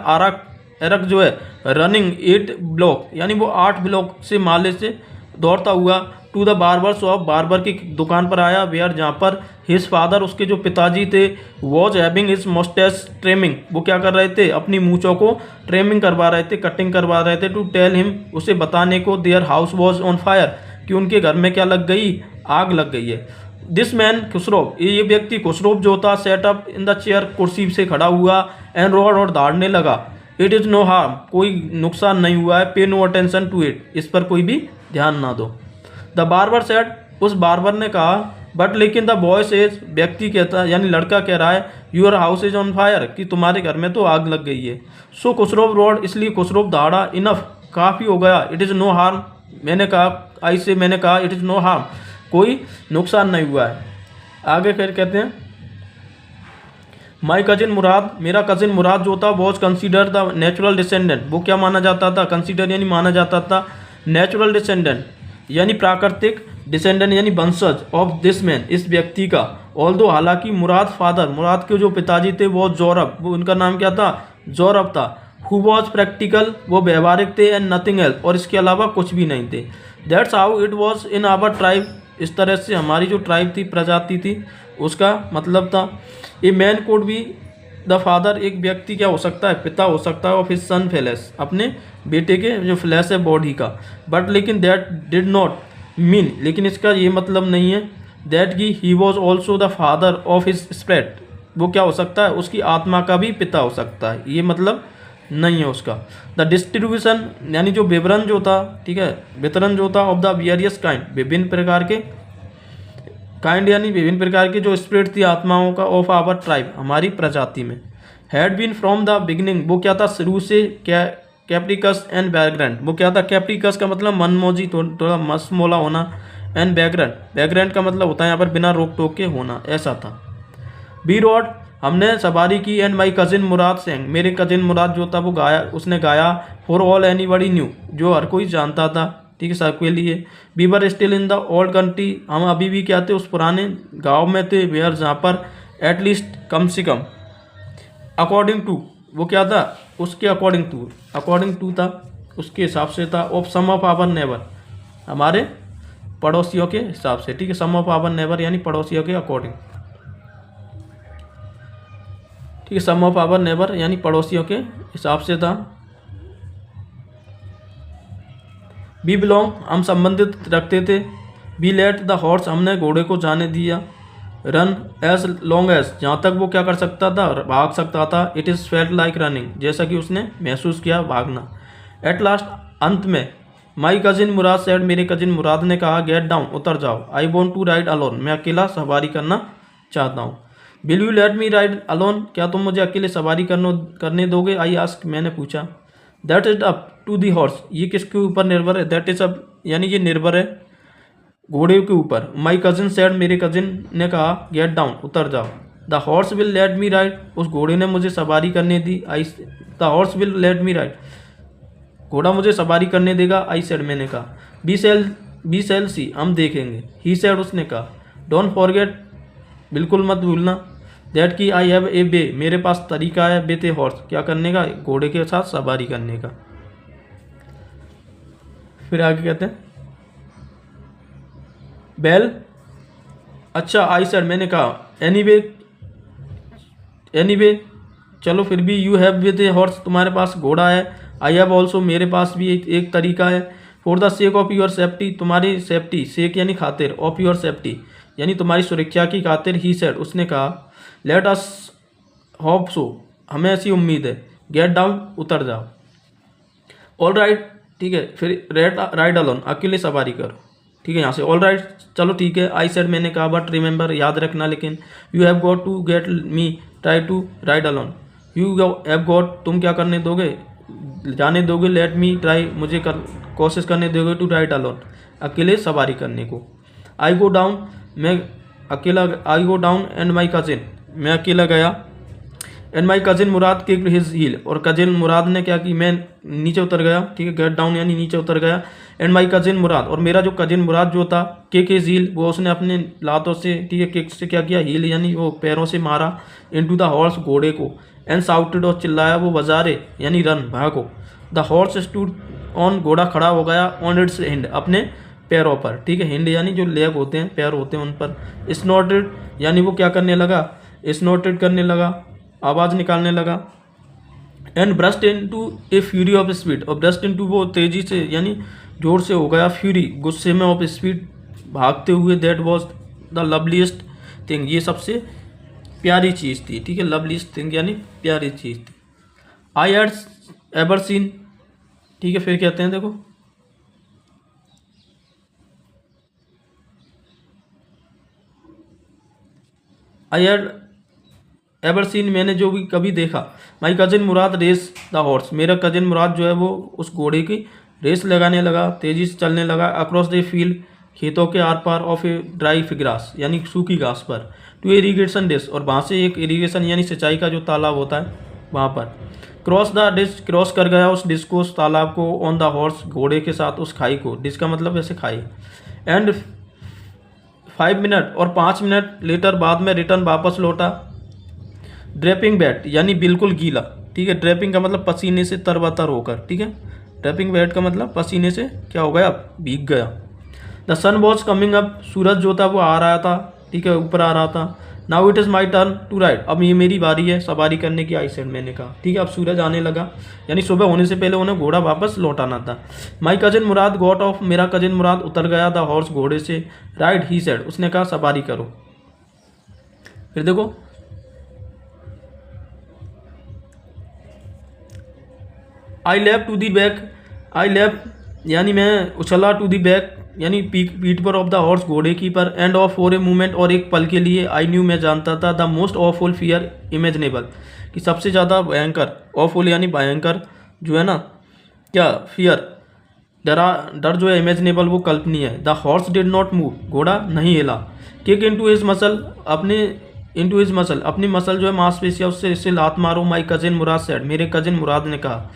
एरक जो है, रनिंग 8 ब्लॉक, यानी वो 8 ब्लॉक से माले से दौड़ता हुआ, to the barber shop, barber की दुकान पर आया, वेयर, जहाँ पर हिज फादर, उसके जो पिताजी थे, वॉज हैविंग हिज मोस्टेस ट्रिमिंग, वो क्या कर रहे थे, अपनी मूँछों को ट्रिमिंग करवा रहे थे, कटिंग करवा रहे थे, टू टेल हिम, उसे बताने को, their house was on fire, कि उनके घर में क्या लग गई, आग लग गई है। दिस मैन खुसरो, ये व्यक्ति खुसरो जो था, सेटअप इन द चेयर, कुर्सी से खड़ा हुआ, एंड रोड, और दौड़ने लगा, इट इज़ नो हार्म, कोई नुकसान नहीं हुआ है, पे नो अटेंशन टू इट, इस पर कोई भी ध्यान ना दो। द बार्बर सेड, उस बार्बर ने कहा, बट लेकिन द बॉय सेज, व्यक्ति कहता यानी लड़का कह रहा है, your house is on fire, कि तुम्हारे घर में तो आग लग गई है। सो खुसरो रोड, इसलिए खुसरो दौड़ा, इनफ, काफ़ी हो गया, इट इज़ नो हार्म, मैंने कहा इट इज़ नो हार्म, कोई नुकसान नहीं हुआ है। आगे फिर कहते हैं, माई कजिन मुराद, मेरा कजिन मुराद जो था, was consider the natural descendant, वो क्या माना जाता था, कंसिडर यानी माना जाता था, नेचुरल डिसेंडेंट यानी प्राकृतिक, डिसेंडेंट यानी वंशज, ऑफ दिस मैन, इस व्यक्ति का, ऑल्दो, हालांकि, मुराद फादर, मुराद के जो पिताजी थे, वो जौरब, वो उनका नाम क्या था, जौरब था, हु वॉज प्रैक्टिकल, वो व्यवहारिक थे, एंड नथिंग एल्स, और इसके अलावा कुछ भी नहीं थे। That's how it was in our tribe, इस तरह से हमारी जो ट्राइब थी, प्रजाति थी, उसका मतलब था। ए मैन कोड भी द फादर, एक व्यक्ति क्या हो सकता है, पिता हो सकता है, ऑफ हिज सन फ्लैश, अपने बेटे के जो फ्लैश है बॉडी का, बट लेकिन दैट डिड नॉट मीन, लेकिन इसका ये मतलब नहीं है, दैट की he was also the father of his spirit, वो क्या हो सकता है, उसकी आत्मा का भी पिता हो सकता है, ये मतलब नहीं है उसका। द डिस्ट्रीब्यूशन यानी जो विवरण जो था, ठीक है, वितरण जो था, ऑफ द वेरियस काइंड, विभिन्न प्रकार के, काइंड यानी विभिन्न प्रकार की जो स्पिरिट थी आत्माओं का, ऑफ आवर ट्राइब, हमारी प्रजाति में, had been from the beginning, वो क्या था, शुरू से, क्या, कैप्रिकस एंड बैकग्राउंड, वो क्या था, कैप्रिकस का मतलब मनमौजी, थोड़ा मसमोला होना, एंड बैकग्राउंड का मतलब होता है यहाँ पर बिना रोक टोक के होना, ऐसा था। बी रोड, हमने सवारी की, एंड माई कजिन मुराद सिंह, मेरे कजिन मुराद जो था वो गाया, उसने गाया, फॉर ऑल एनीबडी न्यू, जो हर कोई जानता था, ठीक है, सबके लिए। We were still in the old country, हम अभी भी क्या थे, उस पुराने गांव में थे, वेयर, जहाँ पर एटलीस्ट, कम से कम, अकॉर्डिंग टू, वो क्या था, उसके अकॉर्डिंग टू था, उसके हिसाब से था, of some of our neighbour, हमारे पड़ोसियों के हिसाब से, ठीक है, सम ऑफ आवर नेबर यानी पड़ोसियों के अकॉर्डिंग, ठीक है, सम ऑफ आवर नेबर यानी पड़ोसियों के हिसाब से था। बी बिलोंग, हम संबंधित रखते थे, बी लेट द हॉर्स, हमने घोड़े को जाने दिया, रन एज लॉन्ग एज, जहाँ तक वो क्या कर सकता था, भाग सकता था, it is felt like running, जैसा कि उसने महसूस किया भागना। एट लास्ट, अंत में, माई कजिन मुराद सेड, मेरे कजिन मुराद ने कहा, गेट डाउन, उतर जाओ, I want to ride alone, मैं अकेला सवारी करना चाहता हूँ। Will you let me ride alone, क्या तुम मुझे अकेले सवारी करने दोगे, आई आस्क, मैंने पूछा। That is up to the horse, ये किसके ऊपर निर्भर है, दैट इज अप यानी ये निर्भर है घोड़े के ऊपर। माई कजिन सेड, मेरे कजिन ने कहा, गेट डाउन, उतर जाओ। The horse will let me ride, उस घोड़े ने मुझे सवारी करने दी, I, the horse will let me ride, घोड़ा मुझे सवारी करने देगा, आई सेड, मैंने कहा। बी सेल सी, हम देखेंगे, ही सेड, उसने कहा। डोंट फॉरगेट, बिल्कुल मत भूलना, दैट की आई हैव ए वे, मेरे पास तरीका है, विथ ए हॉर्स, क्या करने का, घोड़े के साथ सवारी करने का। फिर आगे कहते हैं, बेल, अच्छा, आई सेड, मैंने कहा, एनीवे, एनीवे चलो फिर भी you have with a horse, तुम्हारे पास घोड़ा है। आई हैव ऑल्सो, मेरे पास भी एक तरीका है। For the sake of your safety, तुम्हारी सेफ्टी, सेक यानी खातिर, ऑफ योर सेफ्टी यानी तुम्हारी सुरक्षा की खातिर, ही सेड, उसने कहा। लेट अस होप सो, हमें ऐसी उम्मीद है। गेट डाउन, उतर जाओ। ऑल राइट, ठीक है। फिर राइड अलोन, अकेले सवारी करो, ठीक है। यहाँ से ऑल राइट, चलो ठीक है। आई सेड, मैंने कहा। बट रिमेंबर, याद रखना लेकिन। You have got to get me, try to ride alone. You have got, तुम क्या करने दोगे, जाने दोगे। लेट मी ट्राई, मुझे कोशिश करने दोगे। टू राइड अलोन, अकेले सवारी करने को। आई गो डाउन, मैं अकेला। I go down and my cousin, मैं अकेला गया। And my cousin Mourad kicked his heel, और कजिन मुराद ने क्या की, मैं नीचे उतर गया, ठीक है। गेट डाउन यानी नीचे उतर गया। एंड माई कजिन मुराद, और मेरा जो कजिन मुराद जो था, किक हिज हील, वो उसने अपने लातों से, ठीक है, किक से क्या किया, हील यानी वो पैरों से मारा, इनटू द हॉर्स, घोड़े को। एंड साउटेड, और चिल्लाया वो, बजारे यानी रन, भागो। द हॉर्स स्टूड ऑन, घोड़ा खड़ा हो गया, ऑन इट्स हिंड, अपने पैरों पर, ठीक है। हिंड यानी जो लेग होते हैं, पैर होते हैं उन पर। स्नॉटेड यानी वो क्या करने लगा, स्नॉटेड करने लगा, आवाज़ निकालने लगा। And burst into A fury of speed, और ब्रस्ट इनटू वो तेजी से यानी जोर से हो गया, फ्यूरी गुस्से में, ऑफ स्पीड भागते हुए। That was the loveliest thing, ये सबसे प्यारी चीज़ थी, ठीक है। लवलीस्ट थिंग यानी प्यारी चीज़ थी। आई हैड एवर सीन, ठीक है। फिर कहते हैं देखो, आई हैड एवर सीन, मैंने जो भी कभी देखा। My cousin Murad race the horse, मेरा कजिन मुराद जो है वो उस घोड़े की रेस लगाने लगा, तेज़ी से चलने लगा। अक्रॉस द फील्ड, खेतों के आर पार, ऑफ ए ड्राई ग्रास यानी सूखी घास पर। टू इरीगेशन डिश, और वहाँ से एक इरीगेशन यानी सिंचाई का जो तालाब होता है वहाँ पर। क्रॉस द डिश, क्रॉस कर गया उस डिश को, उस तालाब को। ऑन द हॉर्स, घोड़े के साथ उस खाई को, डिश का मतलब ऐसे खाई। एंड 5 मिनट, और 5 मिनट लेटर, बाद में रिटर्न, वापस लौटा। ड्रेपिंग बैट यानी बिल्कुल गीला, ठीक है। ड्रेपिंग का मतलब पसीने से तरबतर होकर, ठीक है। ड्रेपिंग बैट का मतलब पसीने से क्या हो गया, भीग गया। The sun was coming up, सूरज जो था वो आ रहा था, ठीक है, ऊपर आ रहा था। Now it is my turn to ride, अब ये मेरी बारी है सवारी करने की। आई सेड, मैंने कहा, ठीक है। अब सूरज आने लगा, यानी सुबह होने से पहले उन्हें घोड़ा वापस लौटाना था। माई कजिन मुराद गॉट ऑफ, मेरा कजिन मुराद उतर गया। द हॉर्स, घोड़े से। राइड, ही सेड, उसने कहा सवारी करो। फिर देखो, I left to the back, I left यानी मैं उछला, टू दी बैक यानी पीठ पर, ऑफ द हॉर्स, घोड़े की पर। End of for a moment, और एक पल के लिए। आई न्यू, मैं जानता था। द मोस्ट ऑफुल फियर इमेजनेबल, कि सबसे ज़्यादा भयंकर, ऑफुल यानी भयंकर जो है ना, क्या, फियर, डर जो है, इमेजनेबल वो कल्पनीय है। The horse did not move, घोड़ा नहीं हिला। Kick into his muscle, into his muscle, अपनी मसल जो है मांसपेशियाँ, उससे इससे लात मारो। माई कजिन मुराद सेड, मेरे कजिन मुराद ने कहा।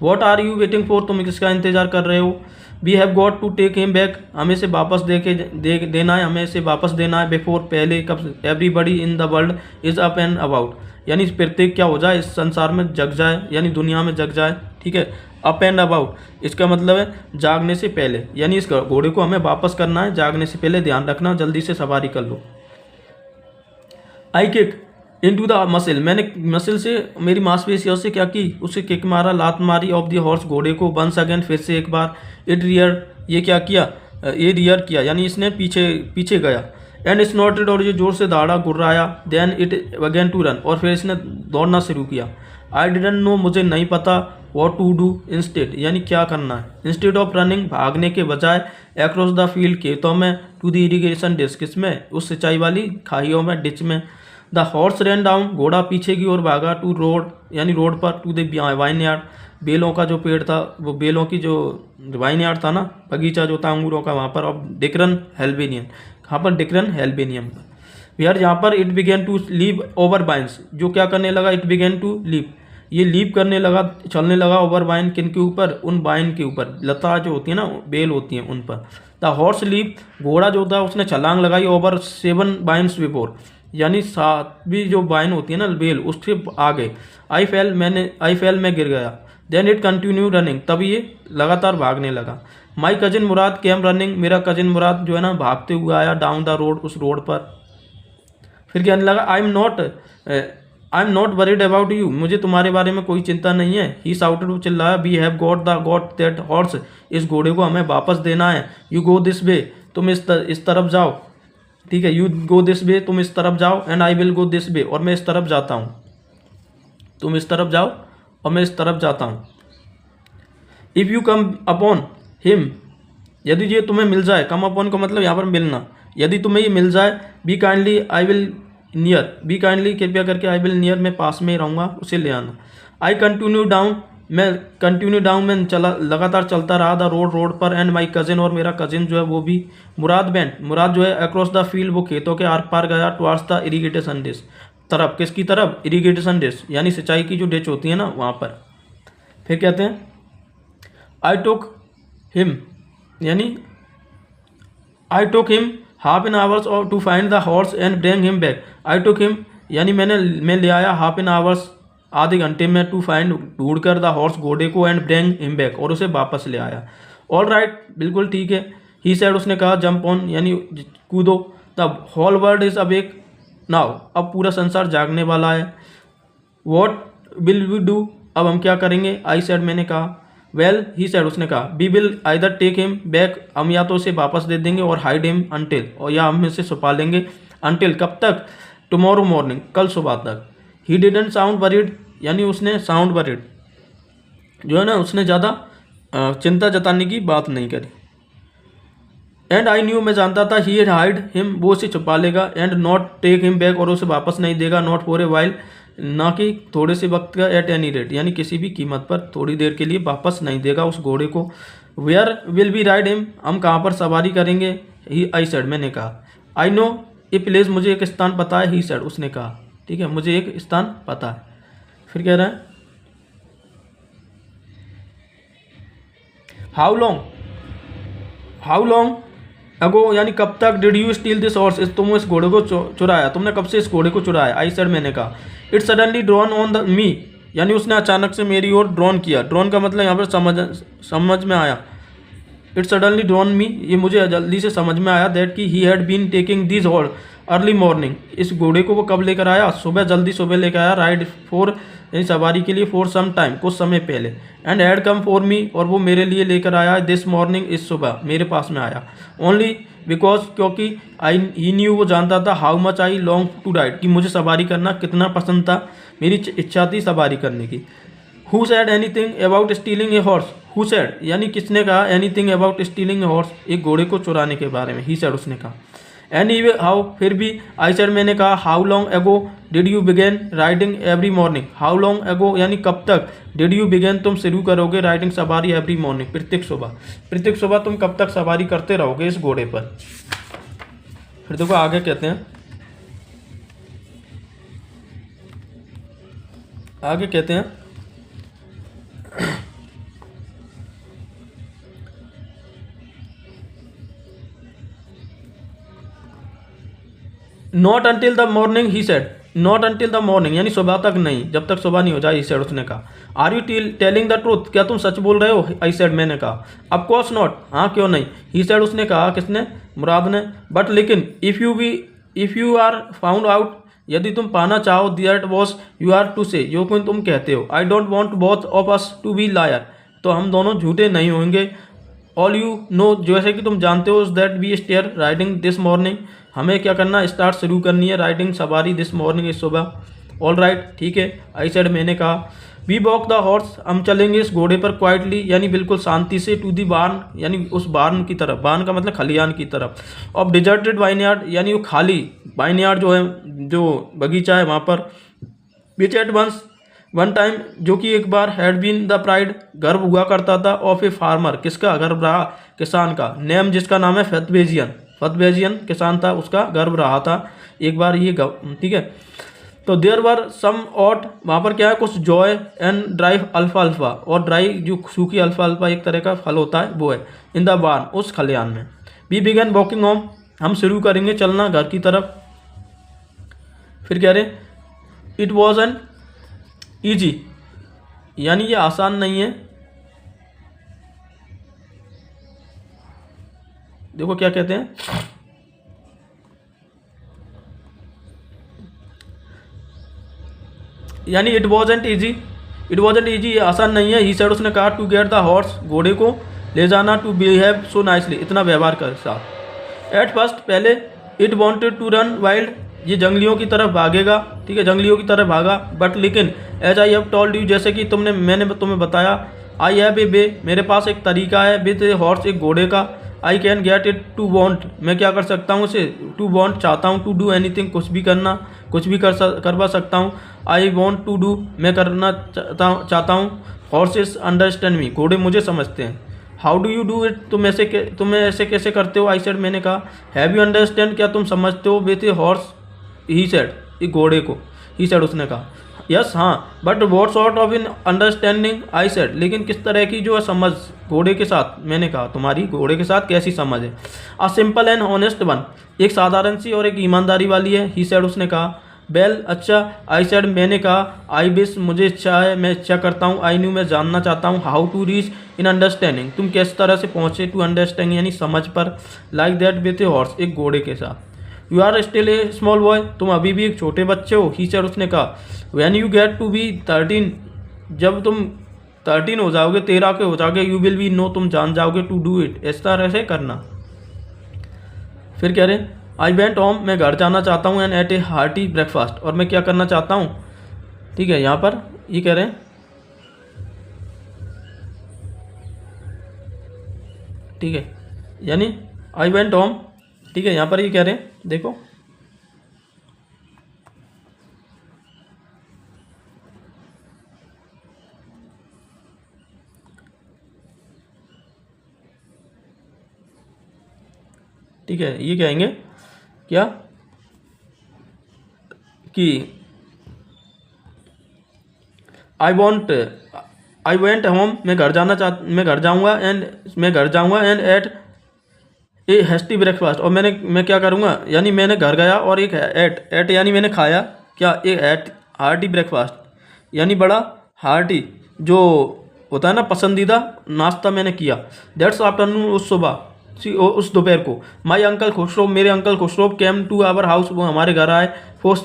What are you waiting for, तुम किसका इंतजार कर रहे हो। We have got to take him back, हमें से वापस देना है, हमें से वापस देना है। बिफोर, पहले, कब। Everybody in the world is up and about, यानी प्रत्येक क्या हो जाए, इस संसार में जग जाए, यानी दुनिया में जग जाए, ठीक है। अप एंड अबाउट, इसका मतलब है जागने से पहले, यानी इस घोड़े को हमें वापस करना है, जागने से पहले ध्यान रखना, जल्दी से सवारी कर लो। आई किक इनटू द मसल, मैंने मसल से, मेरी मांसपेशियों से क्या की, उसे किक मारा, लात मारी। ऑफ द हॉर्स, घोड़े को। वंस अगेन, फिर से एक बार। इट रियर, ये क्या किया, ये रियर किया, यानी इसने पीछे गया। एंड स्नॉटेड, और ये जोर से दौड़ा, गुर्राया। Then it again to run, और फिर इसने दौड़ना शुरू किया। आई डिडंट नो, मुझे नहीं पता। वॉट टू डू इंस्टेड, यानी क्या करना है। इंस्टेड ऑफ रनिंग, भागने के बजाय। अक्रॉस द फील्ड, खेतों में। टू द इरीगेशन डिश, किसमें, उस सिंचाई वाली खाइयों में, डिच में। द हॉर्स रैन डाउन, घोड़ा पीछे की ओर भागा। टू रोड, यानी रोड पर। टू द वाइन यार्ड, बेलों का जो पेड़ था, वो बेलों की जो वाइन यार्ड था ना, बगीचा जो था अंगूरों का, वहाँ पर। अब डिक्रन हेल्बेनियम, कहाँ पर, डिक्रन हेल्बेनियम पर। यार यहाँ पर it began to leave over vines, जो क्या करने लगा, इट बिगेन टू लीव, ये लीव करने लगा, चलने लगा। ओवर वाइन, किन के ऊपर, उन वाइन के ऊपर, लता जो होती है ना, बेल होती हैं उन पर। द हॉर्स लीव, घोड़ा जो था उसने छलांग लगाई। ओवर 7 वाइन्स बिफोर, यानी 7वीं जो वाइन होती है ना, बेल, उससे आगे। आई फेल, मैं गिर गया। देन इट कंटिन्यू रनिंग, तब ये लगातार भागने लगा। माई कजिन मुराद केम रनिंग, मेरा कजिन मुराद जो है ना भागते हुए आया। डाउन द रोड, उस रोड पर। फिर कहने लगा, I am not I am not worried about you, मुझे तुम्हारे बारे में कोई चिंता नहीं है। ही साउटेड, वो चिल्लाया, we have got that horse, इस घोड़े को हमें वापस देना है। यू गो दिस वे, तुम इस तरफ जाओ, ठीक है। यू गो दिस वे, तुम इस तरफ जाओ, and I will go this way, और मैं इस तरफ जाता हूँ। तुम इस तरफ जाओ और मैं इस तरफ जाता हूँ। If you come upon him, यदि ये तुम्हें मिल जाए, कम अपॉन का मतलब यहाँ पर मिलना, यदि तुम्हें ये मिल जाए, be kindly I will near, be kindly कृपया करके, आई विल नियर मैं पास में ही रहूँगा, उसे ले आना। आई कंटिन्यू डाउन, मैं चला, लगातार चलता रहा, द रोड पर, एंड माई कजिन, और मेरा कजिन जो है वो भी, मुराद जो है अक्रॉस द फील्ड, वो खेतों के आर पार गया, टुवार्ड्स द इरीगेशन डिश, तरफ, किसकी तरफ, इरीगेशन डिश यानी सिंचाई की जो डिश होती है ना, वहाँ पर। फिर कहते हैं आई टुक हिम, यानी I took him half an hours और to find the horse and bring him back. I took him यानी मैं ले आया, हाफ एन आवर्स आधे घंटे में, टू फाइंड ढूंढ कर, द हॉर्स घोड़े को, एंड ब्रिंग हिम बैक और उसे वापस ले आया। ऑल राइट, बिल्कुल ठीक है। ही सेड, उसने कहा, जंप ऑन यानी कूदो, the whole world is awake now, अब पूरा संसार जागने वाला है। वॉट विल वी डू, अब हम क्या करेंगे। आई सेड, मैंने कहा। वेल, ही सेड, उसने कहा, we will either take him back, हम या तो उसे वापस दे देंगे, और हाइड हिम अंटिल, और या हम इसे छुपा लेंगे, अंटिल कब तक, टुमारो मॉर्निंग, कल सुबह तक। ही डिडंट साउंड वरीड, यानी उसने साउंड वरीड जो है ना, उसने ज़्यादा चिंता जताने की बात नहीं करी। एंड आई न्यू, मैं जानता था, ही हाइड हिम, वो उसे छुपा लेगा, and not take him back, और उसे वापस नहीं देगा, नॉट फॉर ए वाइल, ना कि थोड़े से वक्त का, एट एनी रेट यानी किसी भी कीमत पर, थोड़ी देर के लिए वापस नहीं देगा उस घोड़े को। Where will be ride him, हम कहाँ पर सवारी करेंगे। ही, आई सेड, मैंने कहा। आई नो ए प्लेस, मुझे एक स्थान पता है। ही सेड, उसने कहा, ठीक है, मुझे एक स्थान पता है। फिर कह रहा है हाउ लॉन्ग अगो, यानी कब तक, did you steal this horse, तुम इस घोड़े को चुराया, तुमने कब से इस घोड़े को चुराया। आई सेड, मैंने कहा। It suddenly drawn on the me, यानी उसने अचानक से मेरी ओर ड्रॉन किया। ड्रॉन का मतलब यहाँ पर समझ में आया। इट सडनली ड्रॉन मी, ये मुझे जल्दी से समझ में आया, दैट कि he had been taking this horse early morning, इस घोड़े को वो कब लेकर आया, जल्दी सुबह लेकर आया, राइड फॉर यानी सवारी के लिए, फॉर सम टाइम, कुछ समय पहले, and had come for me, और वो मेरे लिए लेकर आया, दिस मॉर्निंग, इस सुबह मेरे पास में आया, ओनली बिकॉज, क्योंकि ही न्यू, वो जानता था, how much I long to ride, कि मुझे सवारी करना कितना पसंद था, मेरी इच्छा थी सवारी करने की। Who said anything about stealing a horse, who said यानी किसने कहा, anything about stealing A horse, एक घोड़े को चुराने के बारे में। ही सेड, उसने कहा। एनीवे हाउ, फिर भी। आई सेड, मैंने कहा। How long ago did you begin riding every morning, how long ago यानी कब तक, डिड यू बिगेन तुम शुरू करोगे, राइडिंग सवारी एवरी मॉर्निंग प्रत्येक सुबह तुम कब तक सवारी करते रहोगे इस घोड़े पर। फिर देखो आगे कहते हैं, not until the morning, he said, not until the morning यानी सुबह तक नहीं, जब तक सुबह नहीं हो जाए। ही सेड, उसने कहा। Are you telling the truth, क्या तुम सच बोल रहे हो। आई सेड, मैंने कहा। ऑफ कोर्स नॉट, हाँ क्यों नहीं। ही सेड, उसने कहा, किसने, मुराद ने। बट लेकिन, if you are found out, यदि तुम पाना चाहो, that was you are to say, जो कोई तुम कहते हो। I don't want both of us to be liar, तो हम दोनों झूठे नहीं होंगे। ऑल यू नो, जैसे कि तुम जानते हो, that we stare riding this morning, हमें क्या करना, स्टार्ट शुरू करनी है, राइडिंग सवारी, दिस मॉर्निंग, इस सुबह। ऑल राइट, ठीक है। आई सेड, मैंने कहा। वी वॉक द हॉर्स, हम चलेंगे इस घोड़े पर, क्वाइटली यानी बिल्कुल शांति से, टू दी बार्न यानी उस बार्न की तरफ, बार्न का मतलब खलियान की तरफ, ऑफ डिजर्टेड वाइनयार्ड यानी वो खाली वाइनयार्ड जो है, जो बगीचा है वहाँ पर, विच एट वन टाइम जो कि एक बार, हैड बीन द प्राइड गर्व हुआ करता था, ऑफ ए फार्मर, किसका गर्व रहा, किसान का, नेम जिसका नाम है फतबेजियन किसान था, उसका गर्व रहा था एक बार ये, ठीक है। तो देयर वर सम ऑट, वहाँ पर क्या है, कुछ जॉय एंड ड्राई अल्फा, और ड्राई जो सूखी अल्फा एक तरह का फल होता है वो है, इन द बार्न, उस खलियान में। वी बिगन वॉकिंग होम, हम शुरू करेंगे चलना घर की तरफ। फिर कह रहे, इट वॉज एन ईजी, यानी ये आसान नहीं है। देखो क्या कहते हैं, यानी it wasn't easy, it wasn't easy, ये आसान नहीं है। ही सेड, उसने कहा, टू गेट द हॉर्स, घोड़े को ले जाना, टू बिहेव सो नाइसली, इतना व्यवहार कर साथ। एट फर्स्ट, पहले, it wanted to run wild, ये जंगलियों की तरफ भागेगा, ठीक है, जंगलियों की तरफ भागा। बट लेकिन as I have told you, जैसे कि मैंने तुम्हें बताया, आई हैव ए वे, मेरे पास एक तरीका है, विद ए हॉर्स, एक घोड़े का। I can get it to want, मैं क्या कर सकता हूँ उसे, टू वॉन्ट चाहता हूँ, टू डू एनीथिंग, कुछ भी करना, कुछ भी करवा सकता हूँ। आई वॉन्ट टू डू, मैं करना चाहता हूँ। हॉर्सेस अंडरस्टैंड मी, घोड़े मुझे समझते हैं। How do you do it, तुम ऐसे कैसे करते हो। आई सेड, मैंने कहा। हैव यू अंडरस्टैंड, क्या तुम समझते हो with a horse, he said, एक घोड़े को। ही सेड, उसने कहा। यस, हाँ। But what sort of in understanding, I said, लेकिन किस तरह की जो है समझ घोड़े के साथ, मैंने कहा, तुम्हारी घोड़े के साथ कैसी समझ है। A simple and honest one, एक साधारण सी और एक ईमानदारी वाली है। ही सेड, उसने कहा। वेल, अच्छा। आई सेड, मैंने कहा। आई विश, मुझे इच्छा है, मैं इच्छा करता हूँ। आई न्यू, मैं जानना चाहता हूँ। How to reach in understanding, तुम किस तरह से पहुँचे टू अंडरस्टैंडिंग, यानी समझ पर। Like that with a horse, एक घोड़े के साथ। You are still a small boy, तुम अभी भी एक छोटे बच्चे हो। ही सेड, उसने कहा। When you get to be 13, जब तुम 13 हो जाओगे, 13 के हो जाओगे, यू विल बी नो, तुम जान जाओगे, टू डू इट, इस तरह से करना। फिर कह रहे, आई वेंट होम, मैं घर जाना चाहता हूँ, and ate a hearty breakfast, और मैं क्या करना चाहता हूँ, ठीक है, यहाँ पर ये कह रहे हैं, ठीक है, यानी आई वेंट होम, ठीक है, यहाँ पर ये कह रहे हैं, देखो, ठीक है, ये कहेंगे क्या कि आई वेंट होम, मैं घर जाऊंगा, and ate a hasty breakfast, और मैं क्या करूंगा, यानी मैंने घर गया और एक एट यानी मैंने खाया क्या, एक हार्टी ब्रेकफास्ट, यानी बड़ा हार्टी जो होता है ना, पसंदीदा नाश्ता मैंने किया। दैट्स आफ्टरनून, उस सुबह, उस दोपहर को। माई अंकल खुसरो, मेरे uncle Khusro came to our house, वो हमारे घर आए, for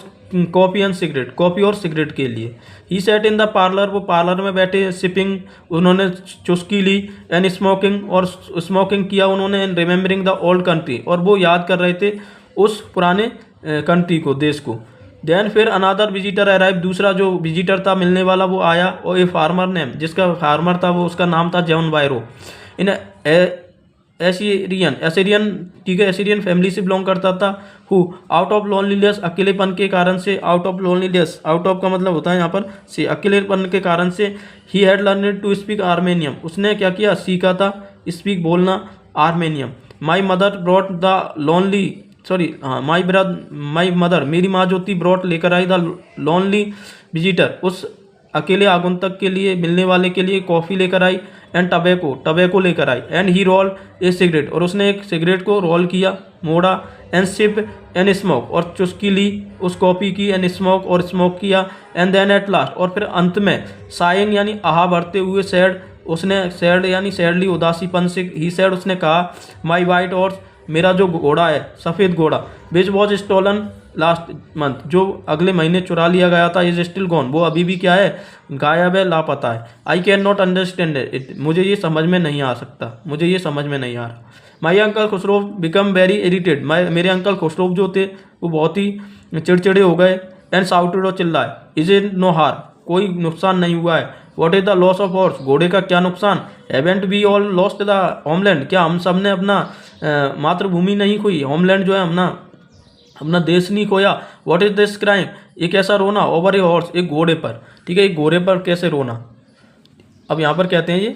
coffee and cigarette, coffee और सिगरेट के लिए। He sat in the parlour, वो पार्लर में बैठे, सिपिंग, उन्होंने चुस्की ली, एंड स्मोकिंग, और स्मोकिंग किया उन्होंने, and remembering the old country, और वो याद कर रहे थे उस पुराने कंट्री को, देश को। देन फिर अनादर विजिटर अराइव, दूसरा जो विजिटर था मिलने वाला वो आया, और ए फार्मर नेम, जिसका फार्मर था वो, उसका नाम था जॉन बायरो। इन एसीरियन, ठीक है, एसीरियन फैमिली से बिलोंग करता था। हु आउट ऑफ लोनलीनेस, अकेलेपन के कारण से, out of loneliness, out of का मतलब होता है यहाँ पर से, अकेलेपन के कारण से। He had learned to speak Armenian, उसने क्या किया, सीखा था स्पीक, बोलना, Armenian. My mother brought the lonely, sorry, हाँ, माई मदर, मेरी माँ जो थी, ब्रॉट लेकर आई, द लोनली विजिटर, उस अकेले आगंतुक के लिए, मिलने वाले के लिए कॉफ़ी लेकर आई, एंड टबैको लेकर आई, and he roll a cigarette, और उसने एक सिगरेट को रोल किया, मोड़ा, एंड सिप एंड स्मोक, और चुस्की ली उस कॉफ़ी की, एंड स्मोक, और स्मोक किया, एंड देन एट लास्ट, और फिर अंत में, साइंग यानी आहा भरते हुए, सैड, उसने सैड यानी सैडली, उदासीपन से, ही सैड, उसने कहा, माई वाइट हॉर्स, मेरा जो घोड़ा है, सफ़ेद घोड़ा, which was stolen last month, जो अगले महीने चुरा लिया गया था, इज स्टिल गॉन, वो अभी भी क्या है, गायब है, लापता है। I can not understand it, मुझे ये समझ में नहीं आ सकता, मुझे ये समझ में नहीं आ रहा। माई uncle Khusro become very aerated, मेरे अंकल खुसरो जो थे वो बहुत ही चिड़चिड़े हो गए, एंड साउटेड, और चिल्लाए, इज इट नो हार, कोई नुकसान नहीं हुआ है। What is the loss of horse, घोड़े का क्या नुकसान। Haven't we all lost the homeland, क्या हम सब ने अपना मातृभूमि नहीं खोई, होमलैंड जो है अपना देश नहीं खोया। व्हाट इज दिस क्राइम, एक ऐसा रोना, ओवर ए हॉर्स, एक घोड़े पर, ठीक है, एक घोड़े पर कैसे रोना। अब यहाँ पर कहते हैं ये,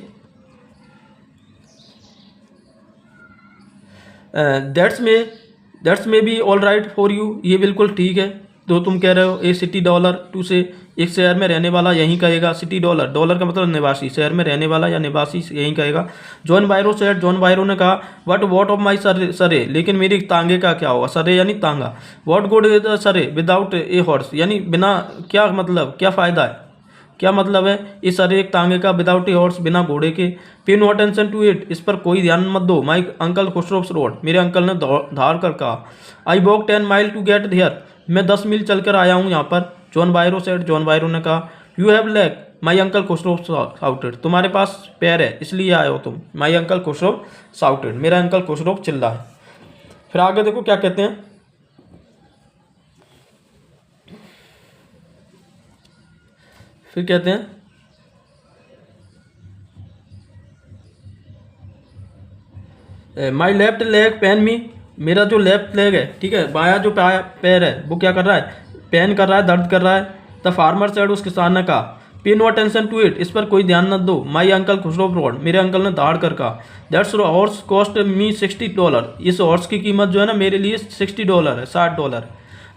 that's may be all right for you, ये बिल्कुल ठीक है तो तुम कह रहे हो। ए सिटी डॉलर, टू से, एक शहर में रहने वाला यहीं कहेगा, सिटी डॉलर, डॉलर का मतलब निवासी, शहर में रहने वाला या निवासी यहीं कहेगा। John Byro said, John Byro ने कहा, बट वॉट ऑफ माई सरे, लेकिन मेरी तांगे का क्या होगा, सरे यानी तांगा। वॉट गुड इज सरे विदाउट ए हॉर्स, यानी बिना, क्या मतलब, क्या फ़ायदा है, क्या मतलब है इस सरे एक तांगे का, विदाउट ए हॉर्स, बिना घोड़े के। पे नो अटेंशन टू इट, इस पर कोई ध्यान मत दो। माई अंकल खुसरोस रोड, मेरे अंकल ने धार कर कहा। I walk 10 mile to get there, मैं 10 मील चल कर आया हूँ यहाँ पर। John Byro said, John Byro ने कहा। You have leg, my uncle Khusro shouted, तुम्हारे पास पैर है इसलिए आए हो तुम। माई अंकल खुसरो शाउटेड, मेरा अंकल खुसरो चिल्ला है। फिर आगे देखो क्या कहते हैं, फिर कहते हैं माई लेफ्ट लेग पेन मी, मेरा जो लेफ्ट लेग है, ठीक है, बायां जो पैर है वो क्या कर रहा है, पेन कर रहा है, दर्द कर रहा है। द फार्मर सेड, उस किसान ने कहा। पे नो अटेंशन टू इट, इस पर कोई ध्यान न दो। माई अंकल खुसरो रोड, मेरे अंकल ने दाड़ कर कहा। दैट्स हॉर्स कॉस्ट मी $60, इस हॉर्स की कीमत जो है ना मेरे लिए $60 है, $60।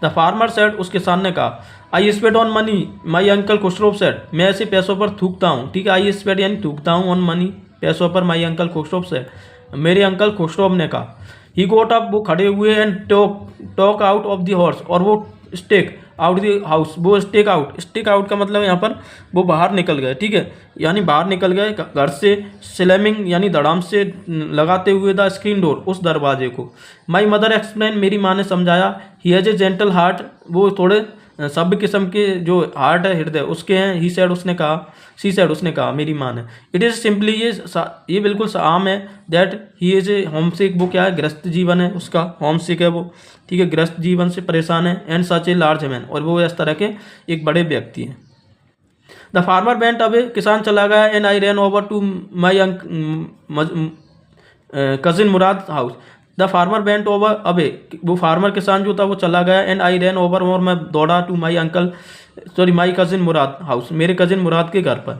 द फार्मर सेड, उस किसान ने कहा। I sped on money, my uncle Khusro said, मैं ऐसे पैसों पर थूकता हूँ, ठीक है, आई स्पेड यानी थूकता हूँ, ऑन मनी पैसों पर, माई अंकल खुसरो सेड, मेरे अंकल खुसरो ने कहा। ही गोट अप, वो खड़े हुए, and talk out of the horse, और वो स्टेक आउट द हाउस, वो स्टेक आउट का मतलब यहाँ पर वो बाहर निकल गए, ठीक है, यानी बाहर निकल गए घर से। स्लैमिंग यानी धड़ाम से लगाते हुए द स्क्रीन डोर, उस दरवाजे को। माई मदर एक्सप्लेन, मेरी माँ ने समझाया। He has a gentle heart, वो थोड़े सभ्य किस्म के जो हार्ट है, हृदय उसके हैं। ही सेड, उसने कहा। सी सेड, उसने कहा, मेरी माँ ने। इट इज़ सिंपली, ये बिल्कुल आम है। That he is a homesick, वो क्या है, ग्रस्त जीवन है उसका, होमसिक है वो, ठीक है, ग्रस्त जीवन से परेशान है। And such a large man, और वो इस तरह के एक बड़े व्यक्ति हैं। द फार्मर वेंट अवे, किसान चला गया। And I ran over to my cousin Murad house. The farmer went over away, वो फार्मर किसान जो था वो चला गया। एंड आई रैन ओवर, और मैं दौड़ा, to my uncle sorry my cousin Murad house, मेरे कजिन मुराद के घर पर।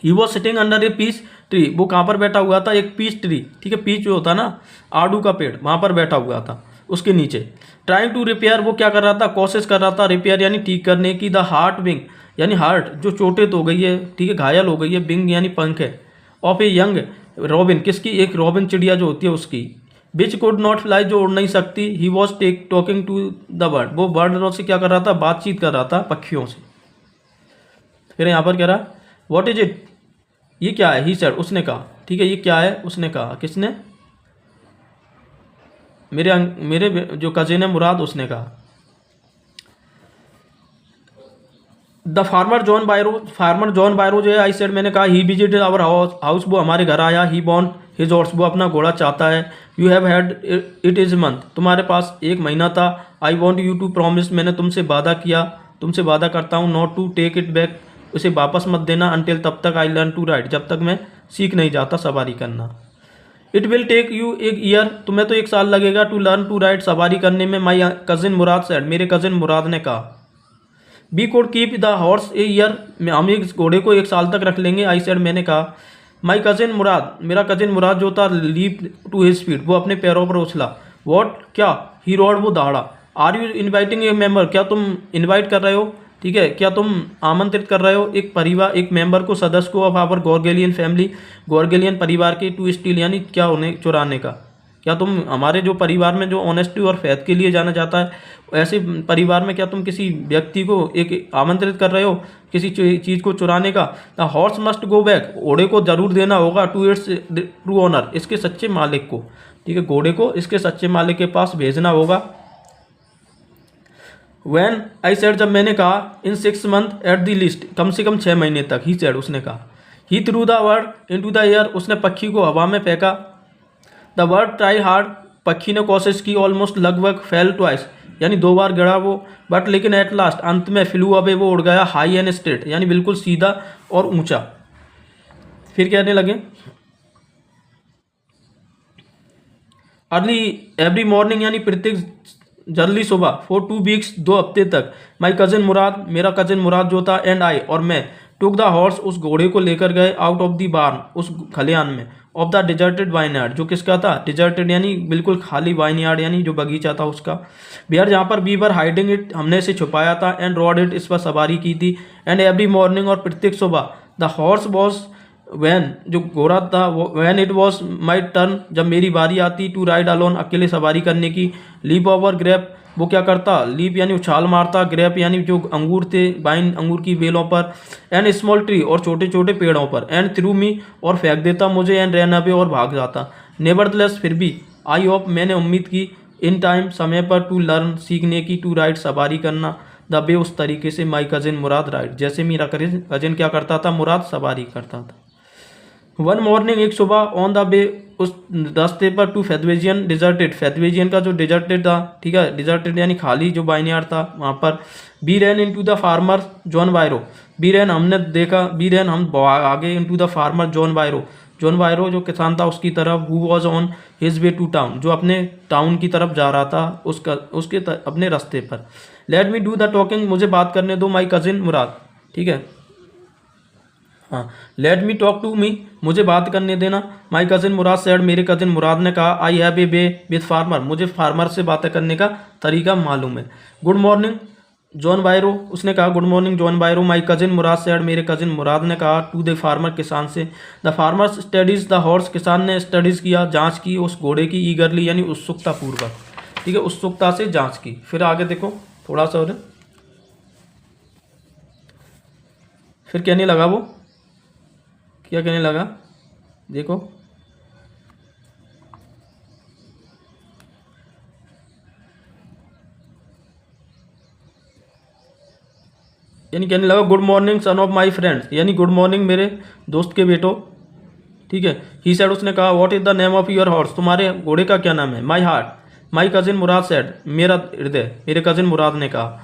He was sitting under a peace tree, वो कहाँ पर बैठा हुआ था, एक पीच ट्री, ठीक है, पीच जो होता ना आड़ू का पेड़, वहाँ पर बैठा हुआ था उसके नीचे। ट्राइंग टू रिपेयर, वो क्या कर रहा था, कोशिश कर रहा था, रिपेयर यानी ठीक करने की। द हार्ट विंग, यानी हार्ट जो चोटित हो गई है, ठीक है, घायल हो गई है। विंग यानी पंख है। ऑफ ए यंग रॉबिन, किसकी, एक रॉबिन चिड़िया जो होती है उसकी। विच कुड नॉट फ्लाई, जो उड़ नहीं सकती। He was talking to the bird, वो बर्ड से क्या कर रहा था, बातचीत कर रहा था पक्षियों से। फिर यहाँ पर कह रहा, व्हाट इज इट, ये क्या है। ही सेड, उसने कहा, ठीक है, ये क्या है, उसने कहा, किसने, मेरे जो कजिन है मुराद, उसने कहा। द फार्मर जॉन बायरो जो है, आई सेड, मैंने कहा। ही विजिटेड आवर हाउस, वो हमारे घर आया। ही वॉन्ट हिज हॉर्स, वो अपना घोड़ा चाहता है। You have had it is month, तुम्हारे पास 1 महीना था। I want you to promise, मैंने तुमसे वादा किया, तुमसे वादा करता हूँ, not to take it back, उसे वापस मत देना। अनटिल, तब तक, आई लर्न टू राइड, जब तक मैं सीख नहीं जाता सवारी करना। इट विल टेक यू एक ईयर, तुम्हें तो 1 साल लगेगा, टू लर्न टू राइड, सवारी करने में। माई कजिन मुराद सेड, मेरे कजिन मुराद ने कहा। We could keep the horse a year, हम एक घोड़े को 1 साल तक रख लेंगे। आई सेड, मैंने कहा। माई कजिन मुराद, मेरा कजिन मुराद जो था, लीप टू हिज फीट, वो अपने पैरों पर उछला। वॉट, क्या, ही रोड, वो दौड़ा। Are you inviting a member, क्या तुम इन्वाइट कर रहे हो, ठीक है, क्या तुम आमंत्रित कर रहे हो एक परिवार, एक मेंबर को, सदस्य को, ऑफ आवर गोरगेलियन फैमिली, गोरगेलियन परिवार के, टू स्टील यानी क्या होने, चुराने का। क्या तुम हमारे जो परिवार में जो ऑनेस्टी और फैथ के लिए जाना जाता है, ऐसे परिवार में क्या तुम किसी व्यक्ति को एक आमंत्रित कर रहे हो किसी चीज़ को चुराने का। The horse must go back, घोड़े को जरूर देना होगा, टू इट्स ट्रू ऑनर, इसके सच्चे मालिक को, ठीक है, घोड़े को इसके सच्चे मालिक के पास भेजना होगा। वैन, आई सेड, जब मैंने कहा। In 6 month at the least, कम से कम 6 महीने तक। ही सेड, उसने कहा। He threw the bird into the air, उसने पक्षी को हवा में फेंका। द वर्ड ट्राई हार्ड, पक्षी ने कोशिश की। ऑलमोस्ट, लगभग। फेल ट्वाइस, यानी 2 बार गिरा वो। बट लेकिन एट लास्ट, अंत में। फ्लू अवे, वो उड़ गया। हाई एंड स्ट्रेट, यानी बिल्कुल सीधा और ऊंचा। फिर कहने लगे, अर्ली एवरी मॉर्निंग, यानी प्रत्येक जल्दी सुबह, फॉर 2 वीक्स, 2 हफ्ते तक। माई कजिन मुराद, मेरा कजिन मुराद जो था, एंड आई, और मैं, टुक द हॉर्स, उस घोड़े को लेकर गए, आउट ऑफ द बार्न, उस खलियान में, ऑफ द डिजर्टेड वाइनयार्ड, जो किसका था, डिजर्टेड यानी बिल्कुल खाली, वाइनयार्ड यानी जो बगीचा था उसका। बिहार, जहाँ पर वी वर हाइडिंग इट, हमने इसे छुपाया था। एंड रॉड इट, इस पर सवारी की थी। एंड एवरी मॉर्निंग, और प्रत्येक सुबह। द हॉर्स वॉज, वैन, जो घोड़ा था, when it was my turn, जब मेरी बारी आती, टू राइड अलोन, अकेले सवारी करने की। लीप ओवर ग्रेप, वो क्या करता, लीप यानी उछाल मारता, ग्रेप यानी जो अंगूर थे, वाइन अंगूर की बेलों पर। एंड स्मॉल ट्री, और छोटे छोटे पेड़ों पर। एंड थ्रू मी, और फेंक देता मुझे। एंड रैन अवे, और भाग जाता। नेवरदलेस, फिर भी। आई होप, मैंने उम्मीद की। इन टाइम, समय पर। टू लर्न, सीखने की। टू राइड, सवारी करना। द वे, उस तरीके से, माई कजिन मुराद राइड, जैसे मेरा कजिन क्या करता था, मुराद सवारी करता था। वन मॉर्निंग, एक सुबह, ऑन द वे, उस रास्ते पर, टू फैदवेजियन डिजर्टेड, फैदवेजियन का जो डिजर्टेड था, ठीक है, डिजर्टेड यानी खाली जो बाइनयार्ड था वहाँ पर। We ran into the farmer John Barrow, we ran हमने देखा, बी रैन हम आगे, into the farmer John Barrow, John Barrow जो किसान था उसकी तरफ, who was on his way to town, जो अपने टाउन की तरफ जा रहा था, अपने रास्ते पर। Let me do the talking, मुझे बात करने दो, माई कजिन मुराद, ठीक है, हाँ, let me talk to me, मुझे बात करने देना, माई कजिन मुराद सेड, मेरे कजिन मुराद ने कहा, I have a way with farmer, मुझे फार्मर से बातें करने का तरीका मालूम है। गुड मॉर्निंग जॉन बायरो, उसने कहा गुड मॉर्निंग जॉन बायरो, माई कजिन मुराद सेड, मेरे कजिन मुराद ने कहा, टू द फार्मर, किसान से। The farmer studies the horse, किसान ने स्टडीज किया, जांच की उस घोड़े की, ईगरली यानी उत्सुकता पूर्वक, ठीक है, उत्सुकता से जांच की। फिर आगे देखो थोड़ा सा, और फिर कहने लगा, वो क्या कहने लगा, देखो, यानी कहने लगा, good morning son of my friends, यानी गुड मॉर्निंग मेरे दोस्त के बेटो, ठीक है। ही सेड, उसने कहा, what is the name of your horse, तुम्हारे घोड़े का क्या नाम है। My heart, my cousin Murad said, मेरा हृदय, मेरे कजिन मुराद ने कहा,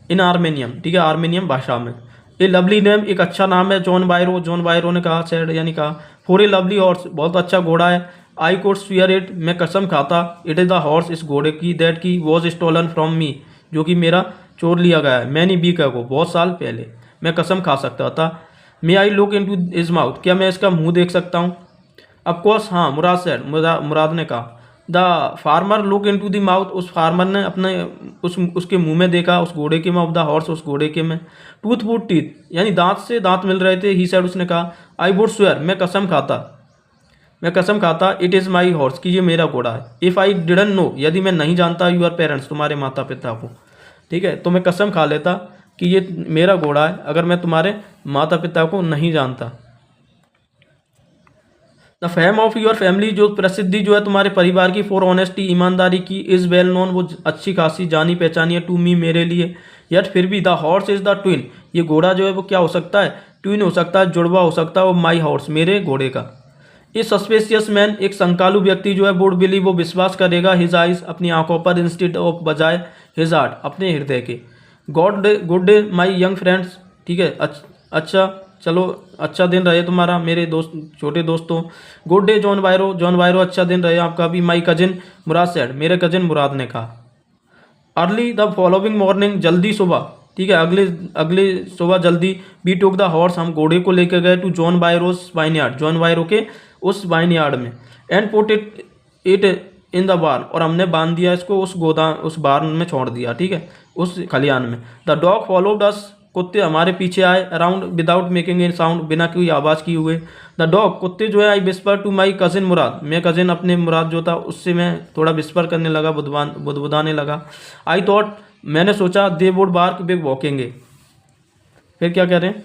इन आर्मेनियम, ठीक है, आर्मेनियम भाषा में। ए लवली नेम, एक अच्छा नाम है। जॉन बायरो, जॉन बायरो ने कहा, सेड यानी कहा, फॉर ए लवली हॉर्स, बहुत अच्छा घोड़ा है। आई कुड स्वीयर इट, मैं कसम खाता, इट इज़ द हॉर्स, इस घोड़े की, दैट की वॉज स्टोलन फ्रॉम मी, जो कि मेरा चोर लिया गया है, मैनी वीक अगो, बहुत साल पहले, मैं कसम खा सकता था। May I look in to his mouth, क्या मैं इसका मुंह देख सकता हूँ। ऑफकोर्स हाँ, मुराद सेड, मुराद ने कहा। The farmer look in to the mouth, उस फार्मर ने अपने उसके मुंह में देखा, उस घोड़े के में, ऑफ द हॉर्स, उस घोड़े के में। टूथ वुड टीथ, यानी दांत से दांत मिल रहे थे। ही सेड, उसने कहा, आई वुड स्वेयर, मैं कसम खाता, इट इज़ माई हॉर्स, कि ये मेरा घोड़ा है। इफ़ आई डिडंट नो, यदि मैं नहीं जानता, यूर पेरेंट्स, तुम्हारे माता पिता को, ठीक है, तो मैं कसम खा लेता कि ये मेरा घोड़ा है, अगर मैं तुम्हारे माता पिता को नहीं जानता। The fame of your family, जो प्रसिद्धि जो है तुम्हारे परिवार की, फॉर ऑनेस्टी, ईमानदारी की, इज़ वेल नोन, वो अच्छी खासी जानी पहचानी है, टू मी, मेरे लिए। यट फिर भी, the horse is the twin, ये घोड़ा जो है वो क्या हो सकता है, ट्विन हो सकता है, जुड़वा हो सकता है, वो माई हॉर्स, मेरे घोड़े का। ए सस्पेशियस मैन, एक संकालू व्यक्ति जो है, वुड बिलीव, वो विश्वास करेगा, हिज आइज, अपनी आंखों पर, इंस्टेड ऑफ, बजाय, हिज हार्ट, अपने हृदय के। Good day my young friends, ठीक है, अच्छा, चलो, अच्छा दिन रहे तुम्हारा मेरे दोस्त, छोटे दोस्तों। Good day John Barrow, John बायरो, अच्छा दिन रहे आपका भी। माई कजिन मुराद सेड, मेरे कजिन मुराद ने कहा। अर्ली द फॉलोइंग मॉर्निंग, जल्दी सुबह, ठीक है, अगले सुबह जल्दी। वी टुक द हॉर्स, हम घोड़े को लेकर गए, टू जॉन बायरोस वाइनयार्ड, जॉन बायरो के उस वाइनयार्ड में। And put it in the bar, और हमने बांध दिया इसको उस गोदाम, उस बार में छोड़ दिया, ठीक है, उस खलियान में। द डॉग फॉलोड अस, कुत्ते हमारे पीछे आए, around without making a sound, बिना कोई आवाज़ किए हुए। द डॉग, कुत्ते जो है, I whisper to my cousin Murad, मैं कजिन अपने मुराद जो था उससे मैं थोड़ा विस्पर करने लगा, बुदबुदाने लगा। आई थॉट, मैंने सोचा, दे वुड बार्क बिग वॉकेंगे, फिर क्या कह रहे हैं,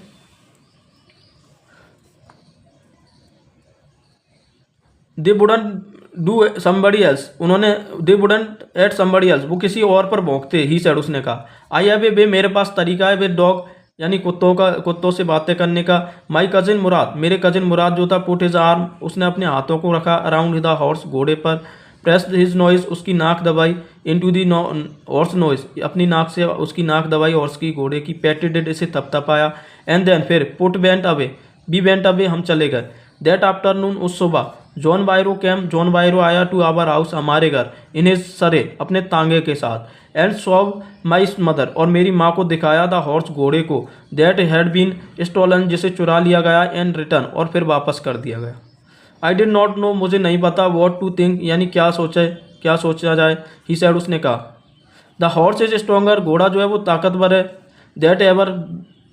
they wouldn't do somebody else, उन्होंने, they wouldn't eat somebody else, वो किसी और पर भौंकते। ही सेड, उसने कहा। आई हैव ए वे, मेरे पास तरीका है, विद डॉग, यानी कुत्तों से बातें करने का। माई कजिन मुराद, मेरे कजिन मुराद जो था, पुट हिज आर्म, उसने अपने हाथों को रखा, अराउंड द हॉर्स, घोड़े पर। प्रेस्ड हिज नॉइज, उसकी नाक दबाई, इन टू दी हॉर्स नॉइज, अपनी नाक से उसकी नाक दबाई हॉर्स की, घोड़े की। पैटेड, इसे थपथपाया। एंड देन, फिर, put went away, be went away, हम चले गए। दैट आफ्टरनून, उस सुबह, John Byro came, John Byro आया, टू आवर हाउस, हमारे घर, इन हिज सरे, अपने तांगे के साथ। एंड सॉव माई मदर, और मेरी माँ को दिखाया, द हॉर्स, घोड़े को, दैट हैड बीन स्टोलन, जिसे चुरा लिया गया, एंड रिटर्न, और फिर वापस कर दिया गया। आई डिड नॉट नो, मुझे नहीं पता, वॉट टू थिंक, यानी क्या सोचा जाए। ही सेड, उसने कहा। द हॉर्स इज स्ट्रॉन्गर, घोड़ा जो है वो ताकतवर है। दैट एवर,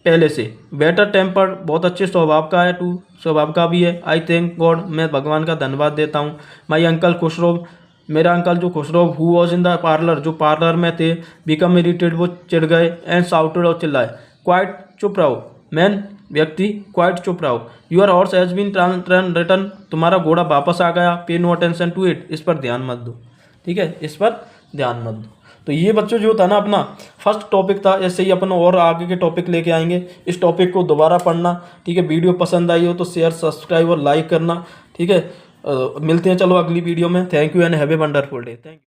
पहले से। बेटर टेम्पर, बहुत अच्छे स्वभाव का है, टू, स्वभाव का भी है। आई थैंक गॉड, मैं भगवान का धन्यवाद देता हूँ। माई अंकल खुशरो, मेरा अंकल जो Khusro, who was in the parlour, जो पार्लर में थे, बिकम इरिटेड, वो चिढ़ गए। एंड साउटेड, और चिल्लाए। क्वाइट, चुप रहो। मैन, व्यक्ति, क्वाइट, चुप रहो। Your horse has been return, तुम्हारा घोड़ा वापस आ गया। पे नो अटेंशन टू इट, इस पर ध्यान मत दो, ठीक है, इस पर ध्यान मत दो। तो ये बच्चों जो था ना अपना फर्स्ट टॉपिक था। ऐसे ही अपन और आगे के टॉपिक लेके आएंगे, इस टॉपिक को दोबारा पढ़ना। ठीक है, वीडियो पसंद आई हो तो शेयर, सब्सक्राइब और लाइक करना। ठीक है, मिलते हैं चलो अगली वीडियो में। Thank you and have a wonderful day. Thank you.